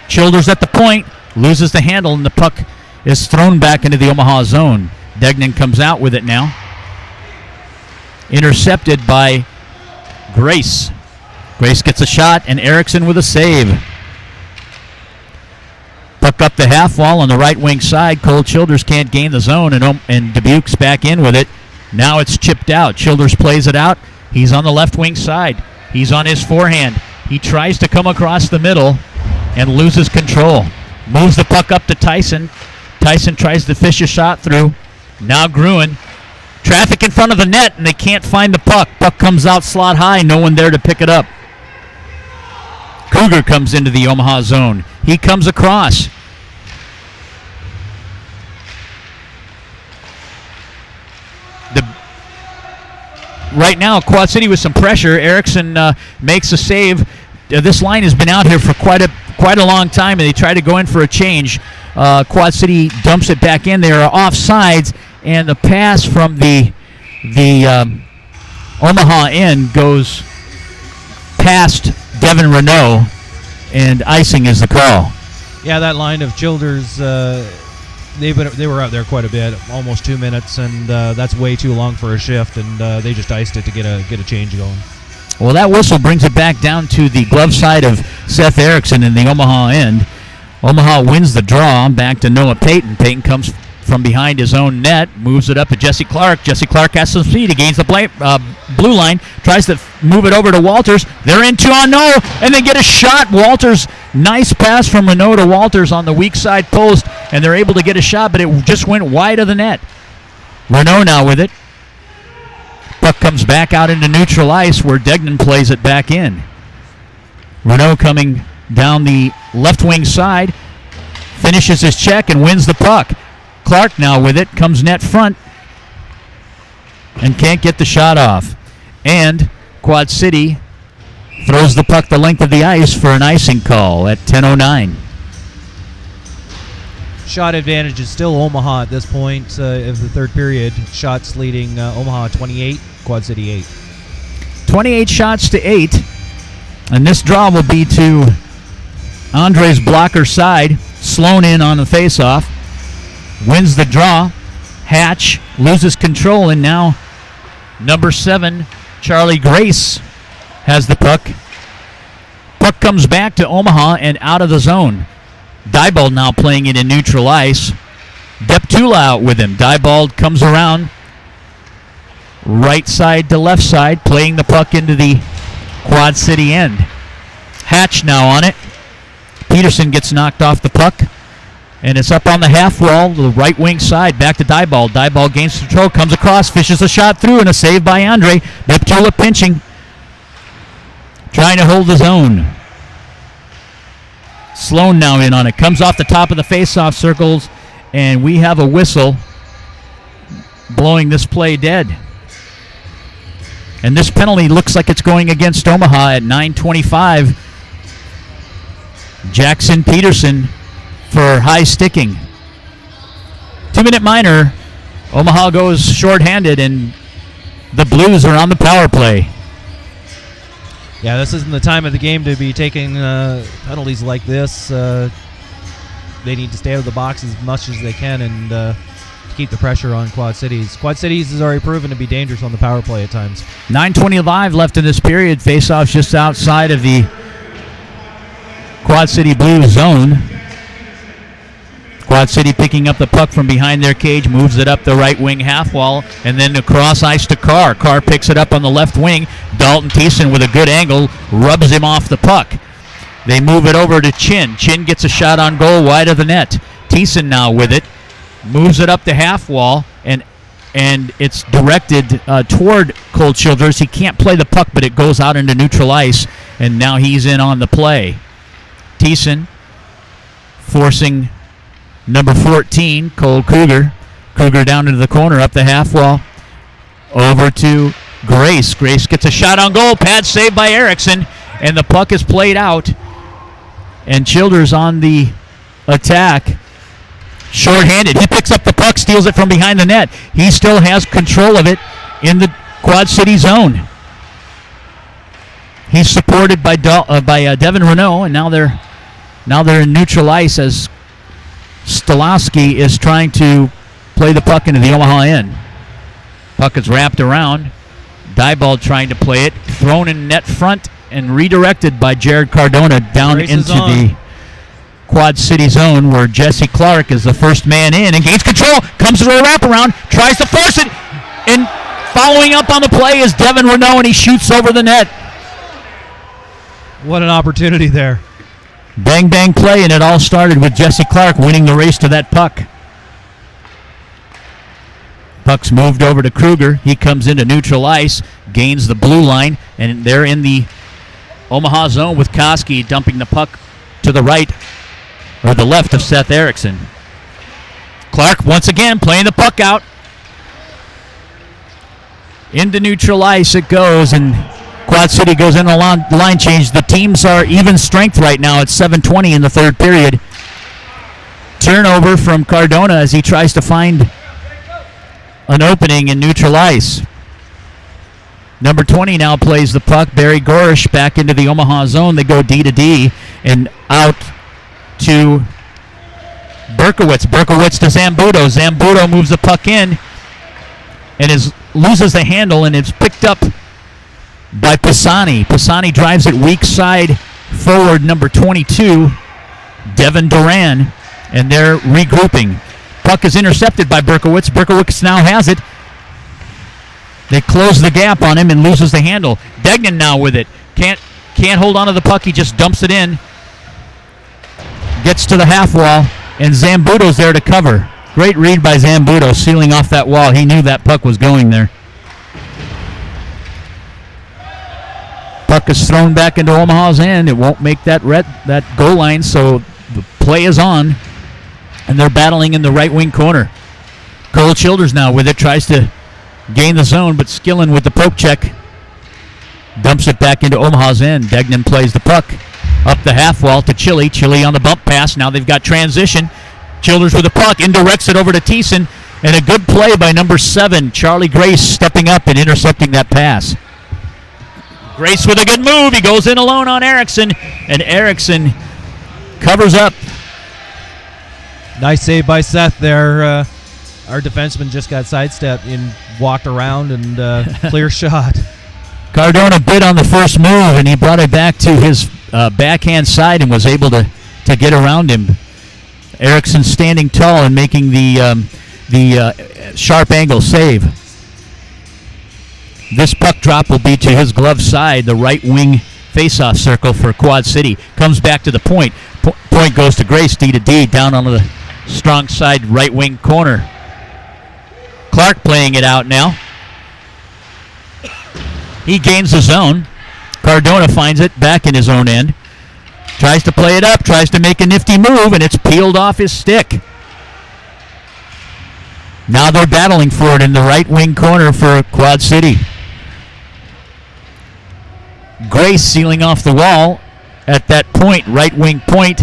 Childers at the point. Loses the handle, and the puck is thrown back into the Omaha zone. Degnan comes out with it now. Intercepted by Grace. Grace gets a shot, and Erickson with a save. Puck up the half wall on the right wing side. Cole Childers can't gain the zone, and Dubuque's back in with it. Now it's chipped out. Childers plays it out. He's on the left wing side. He's on his forehand. He tries to come across the middle and loses control. Moves the puck up to Tyson. Tyson tries to fish a shot through. Now Gruen. Traffic in front of the net, and they can't find the puck. Puck comes out slot high. No one there to pick it up. Cougar comes into the Omaha zone. He comes across. Right now, Quad City with some pressure. Erickson makes a save. This line has been out here for quite a long time, and they try to go in for a change. Quad City dumps it back in. They are offsides, and the pass from the Omaha end goes past Devin Renault, and icing is the call. Yeah, that line of Childers, they were out there quite a bit, almost 2 minutes, and that's way too long for a shift, and they just iced it to get a change going. Well, that whistle brings it back down to the glove side of Seth Erickson in the Omaha end. Omaha wins the draw. Back to Noah Payton. Payton comes from behind his own net, moves it up to Jesse Clark. Jesse Clark has some speed. He gains the blue line, tries to move it over to Walters. They're in 2-on-0, and they get a shot. Walters, nice pass from Renault to Walters on the weak side post, and they're able to get a shot, but it just went wide of the net. Renault now with it. Puck comes back out into neutral ice where Degnan plays it back in. Renault coming down the left wing side, finishes his check and wins the puck. Clark now with it, comes net front and can't get the shot off. And Quad City throws the puck the length of the ice for an icing call at 10:09. Shot advantage is still Omaha at this point of the third period. Shots leading Omaha 28, Quad City 8. 28 shots to 8. And this draw will be to Andre's blocker side. Sloan in on the faceoff. Wins the draw. Hatch loses control, and now number 7, Charlie Grace, has the puck. Puck comes back to Omaha and out of the zone. Diebold now playing it in neutral ice. Deptula out with him. Diebold comes around, right side to left side, playing the puck into the Quad City end. Hatch now on it. Peterson gets knocked off the puck, and it's up on the half wall, the right wing side, back to Diebold. Diebold gains control, comes across, fishes a shot through, and a save by Andre. Neptula pinching, trying to hold his own. Sloan now in on it, comes off the top of the face-off circles, and we have a whistle blowing this play dead. And this penalty looks like it's going against Omaha at 9:25. Jackson Peterson for high sticking. 2-minute minor. Omaha goes shorthanded, and the Blues are on the power play. Yeah, this isn't the time of the game to be taking penalties like this. They need to stay out of the box as much as they can and keep the pressure on Quad Cities. Quad Cities has already proven to be dangerous on the power play at times. 9:25 left in this period. Face-offs just outside of the Quad City Blues zone. Quad City picking up the puck from behind their cage, moves it up the right wing half wall, and then across ice to Carr. Carr picks it up on the left wing. Dalton Thiessen with a good angle rubs him off the puck. They move it over to Chin. Chin gets a shot on goal wide of the net. Thiessen now with it, moves it up the half wall, and it's directed toward Cole Childers. He can't play the puck, but it goes out into neutral ice, and now he's in on the play. Thiessen forcing number 14, Cole Cougar. Cougar down into the corner, up the half wall, over to Grace. Grace gets a shot on goal, pad saved by Erickson, and the puck is played out. And Childers on the attack, shorthanded. He picks up the puck, steals it from behind the net. He still has control of it in the Quad City zone. He's supported by Devin Renault, and now they're in neutral ice as Stolowski is trying to play the puck into the Omaha end. Puck is wrapped around. Diebold trying to play it, thrown in net front and redirected by Jared Cardona down into the Quad City zone, where Jesse Clark is the first man in and gains control, comes to a wraparound, tries to force it, and following up on the play is Devin Renault, and he shoots over the net. What an opportunity there. Bang, bang play, and it all started with Jesse Clark winning the race to that puck. Puck's moved over to Kruger. He comes into neutral ice, gains the blue line, and they're in the Omaha zone with Koski dumping the puck to the right, or the left of Seth Erickson. Clark once again playing the puck out. Into neutral ice it goes, and Quad City goes in the line change. The teams are even strength right now at 7:20 in the third period. Turnover from Cardona as he tries to find an opening in neutral ice. Number 20 now plays the puck. Barry Gorish back into the Omaha zone. They go D to D and out to Berkowitz. Berkowitz to Zambudo. Zambudo moves the puck in and loses the handle, and it's picked up by Pisani. Pisani drives it weak side forward, number 22, Devin Duran, and they're regrouping. Puck is intercepted by Berkowitz. Berkowitz now has it. They close the gap on him and loses the handle. Degnan now with it. Can't hold on to the puck. He just dumps it in. Gets to the half wall, and Zambudo's there to cover. Great read by Zambudo, sealing off that wall. He knew that puck was going there. Puck is thrown back into Omaha's end. It won't make that goal line, so the play is on, and they're battling in the right wing corner. Cole Childers now with it, tries to gain the zone, but Skillen with the poke check dumps it back into Omaha's end. Degnan plays the puck up the half wall to Chili. Chili on the bump pass. Now they've got transition. Childers with the puck, indirects it over to Thiessen, and a good play by number 7, Charlie Grace, stepping up and intercepting that pass. Grace with a good move. He goes in alone on Erickson, and Erickson covers up. Nice save by Seth there. Our defenseman just got sidestepped and walked around, and clear shot. Cardona bid on the first move, and he brought it back to his backhand side and was able to get around him. Erickson standing tall and making the sharp angle save. This puck drop will be to his glove side, the right wing face-off circle for Quad City. Comes back to the point. Point goes to Grace, D to D, down on the strong side right wing corner. Clark playing it out now. He gains the zone. Cardona finds it back in his own end. Tries to play it up, tries to make a nifty move, and it's peeled off his stick. Now they're battling for it in the right wing corner for Quad City. Grace sealing off the wall at that point, right wing point.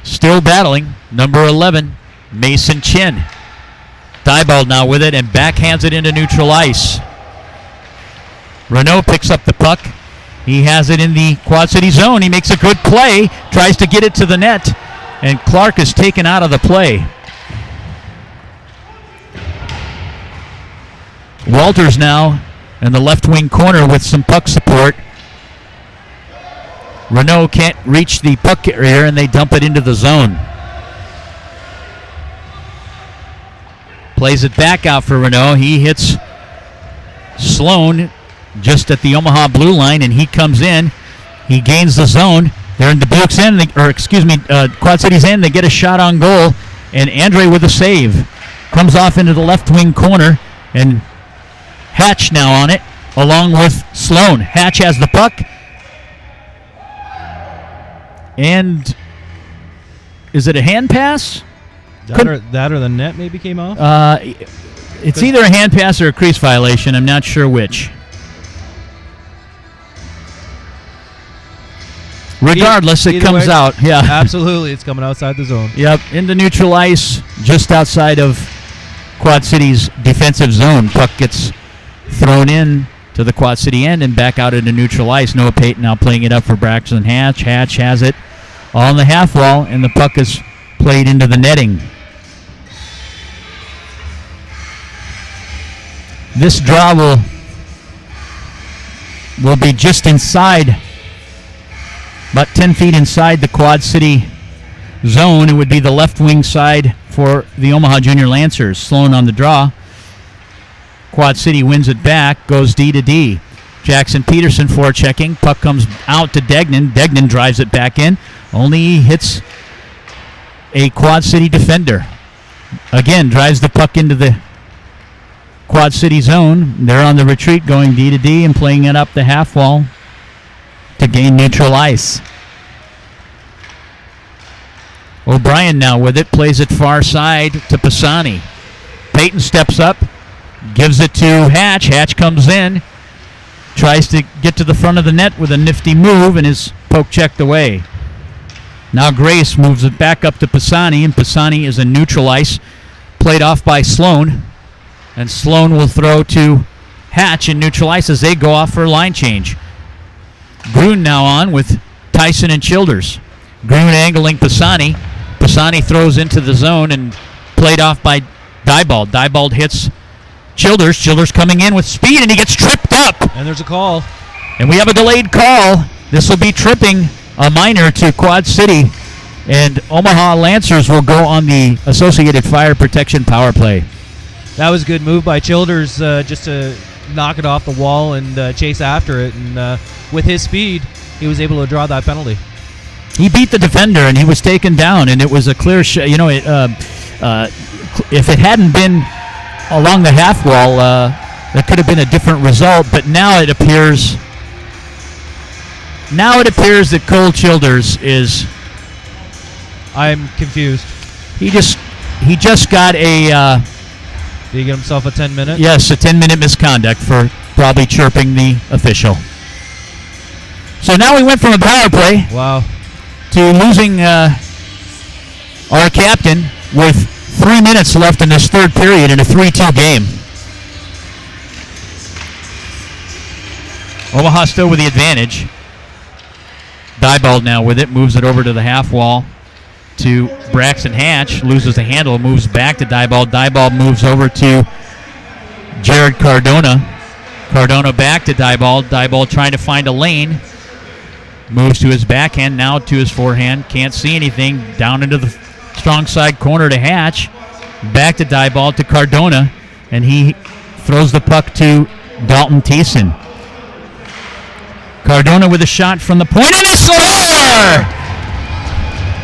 Still battling, number 11, Mason Chin. Diebold now with it and backhands it into neutral ice. Renault picks up the puck. He has it in the Quad City zone. He makes a good play, tries to get it to the net, and Clark is taken out of the play. Walters now in the left wing corner with some puck support. Renault can't reach the puck carrier, and they dump it into the zone. Plays it back out for Renault. He hits Sloan just at the Omaha blue line, and he comes in. He gains the zone. They're in Dubuque's end, Quad City's end. They get a shot on goal, and Andre with a save. Comes off into the left wing corner, and Hatch now on it, along with Sloan. Hatch has the puck, and is it a hand pass? That or the net maybe came off? It's either a hand pass or a crease violation. I'm not sure which. Regardless, it comes out. Yeah, absolutely. It's coming outside the zone. Yep, into neutral ice, just outside of Quad City's defensive zone. Puck gets thrown in to the Quad City end and back out into neutral ice. Noah Payton now playing it up for Braxton Hatch. Hatch has it on the half wall, and the puck is played into the netting. This draw will be just inside, about 10 feet inside the Quad City zone. It would be the left wing side for the Omaha Junior Lancers. Sloan on the draw. Quad City wins it back, goes D to D. Jackson Peterson forechecking. Puck comes out to Degnan. Degnan drives it back in. Only hits a Quad City defender. Again, drives the puck into the Quad City zone. They're on the retreat, going D to D and playing it up the half wall to gain neutral ice. O'Brien now with it, plays it far side to Pisani. Payton steps up, gives it to Hatch. Hatch comes in, tries to get to the front of the net with a nifty move, and is poke checked away. Now Grace moves it back up to Pisani, and Pisani is in neutral ice, played off by Sloan. And Sloan will throw to Hatch in neutral ice as they go off for a line change. Grun now on with Tyson and Childers. Grun angling Pisani. Pisani throws into the zone and played off by Diebold. Diebold hits Childers. Childers coming in with speed, and he gets tripped up. And there's a call. And we have a delayed call. This will be tripping, a minor to Quad City. And Omaha Lancers will go on the Associated Fire Protection power play. That was a good move by Childers, just to knock it off the wall and chase after it. And with his speed, he was able to draw that penalty. He beat the defender, and he was taken down, and it was a clear shot. You know, if it hadn't been along the half wall, that could have been a different result. But now it appears that Cole Childers is. I'm confused. He just got a. Did he get himself a 10-minute? Yes, a 10-minute misconduct for probably chirping the official. So now we went from a power play to losing our captain with 3 minutes left in this third period in a 3-2 game. Omaha still with the advantage. Diebold now with it, moves it over to the half wall to Braxton Hatch, loses the handle, moves back to Diebold. Diebold moves over to Jared Cardona. Cardona back to Diebold. Diebold trying to find a lane. Moves to his backhand, now to his forehand. Can't see anything. Down into the strong side corner to Hatch. Back to Diebold to Cardona. And he throws the puck to Dalton Thiessen. Cardona with a shot from the point, and they score!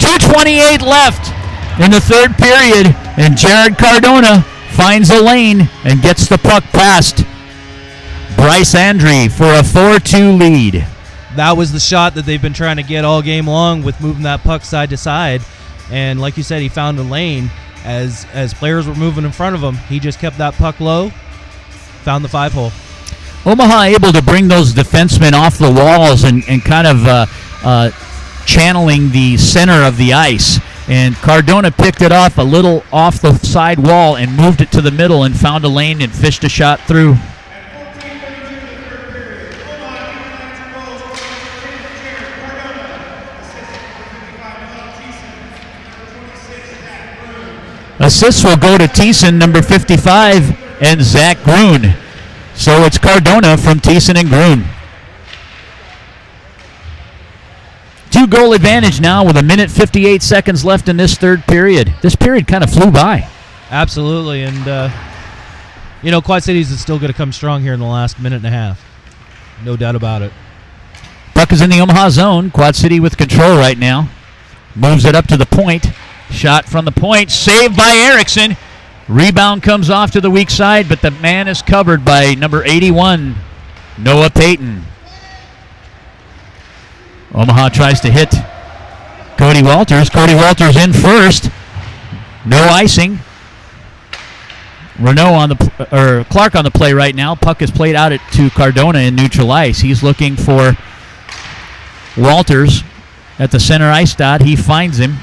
2:28 left in the third period, and Jared Cardona finds a lane and gets the puck past Bryce Andre for a 4-2 lead. That was the shot that they've been trying to get all game long with moving that puck side to side. And like you said, he found a lane as players were moving in front of him. He just kept that puck low, found the 5-hole. Omaha able to bring those defensemen off the walls and kind of channeling the center of the ice. And Cardona picked it off a little off the side wall and moved it to the middle and found a lane and fished a shot through. Assists will go to Thiessen, number 55, and Zach Grun. So it's Cardona from Thiessen and Grun. 2-goal advantage now with 1:58 seconds left in this third period. This period kind of flew by. Absolutely, and Quad Cities is still going to come strong here in the last minute and a half. No doubt about it. Puck is in the Omaha zone. Quad City with control right now. Moves it up to the point. Shot from the point, saved by Erickson. Rebound comes off to the weak side, but the man is covered by number 81, Noah Payton. Omaha tries to hit Cody Walters. Cody Walters in first. No icing. Clark on the play right now. Puck is played out to Cardona in neutral ice. He's looking for Walters at the center ice dot. He finds him.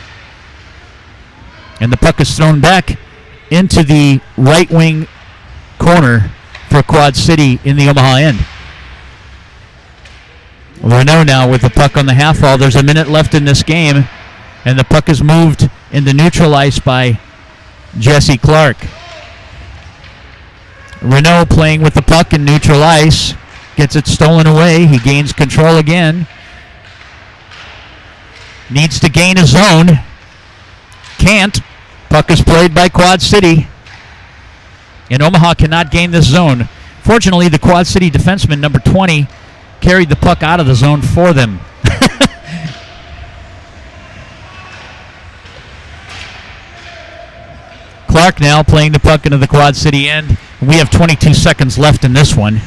And the puck is thrown back into the right wing corner for Quad City in the Omaha end. Renault now with the puck on the half wall. There's a minute left in this game, and the puck is moved into neutral ice by Jesse Clark. Renault playing with the puck in neutral ice, gets it stolen away. He gains control again. Needs to gain a zone. Can't. Puck is played by Quad City. And Omaha cannot gain this zone. Fortunately, the Quad City defenseman, number 20, carried the puck out of the zone for them. Clark now playing the puck into the Quad City end. We have 22 seconds left in this one.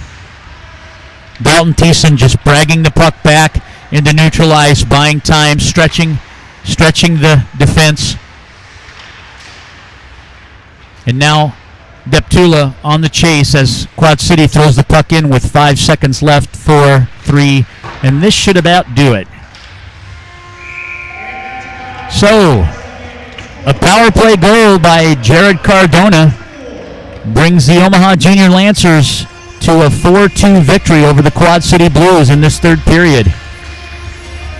Dalton Thiessen just bragging the puck back into neutral ice, buying time, stretching the defense. And now Deptula on the chase as Quad City throws the puck in with 5 seconds left, 4, 3, and this should about do it. So, a power play goal by Jared Cardona brings the Omaha Junior Lancers to a 4-2 victory over the Quad City Blues in this third period.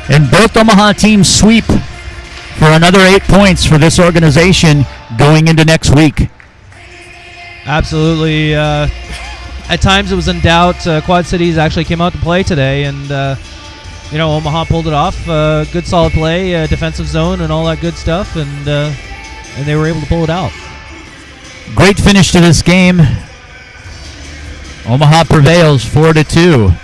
And both Omaha teams sweep for another 8 points for this organization going into next week. Absolutely. At times it was in doubt. Quad Cities actually came out to play today, and Omaha pulled it off. Good solid play, defensive zone, and all that good stuff, and they were able to pull it out. Great finish to this game. Omaha prevails 4-2.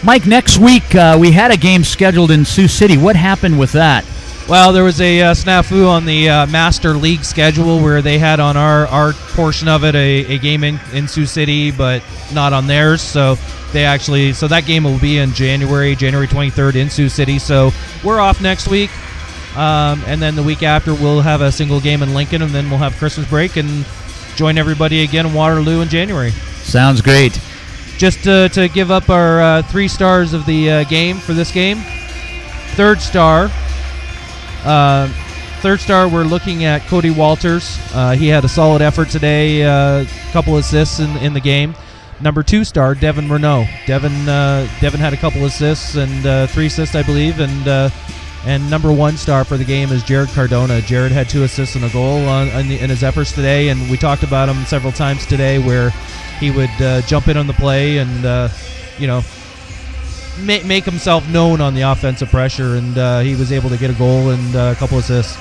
Mike, next week we had a game scheduled in Sioux City. What happened with that? Well, there was a snafu on the Master League schedule where they had on our portion of it a game in Sioux City, but not on theirs. So that game will be in January 23rd in Sioux City. So we're off next week, and then the week after we'll have a single game in Lincoln, and then we'll have Christmas break and join everybody again in Waterloo in January. Sounds great. Just to give up our 3 stars of the game for this game. Third star, we're looking at Cody Walters. He had a solid effort today, a couple assists in the game. Number 2 star, Devin Renault. Devin had a couple assists and 3 assists, I believe. And number 1 star for the game is Jared Cardona. Jared had 2 assists and a goal in his efforts today, and we talked about him several times today where he would jump in on the play and, make himself known on the offensive pressure, and he was able to get a goal and a couple assists.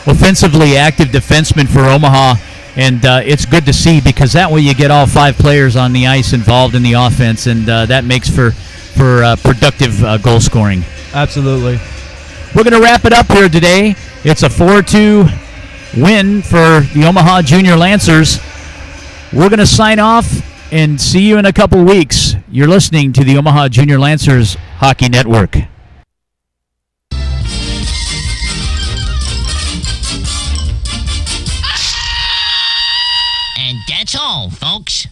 Offensively active defenseman for Omaha. And it's good to see because that way you get all 5 players on the ice involved in the offense, and that makes for productive goal scoring. Absolutely. We're going to wrap it up here today. It's a 4-2 win for the Omaha Junior Lancers. We're going to sign off and see you in a couple weeks. You're listening to the Omaha Junior Lancers Hockey Network. And that's all, folks.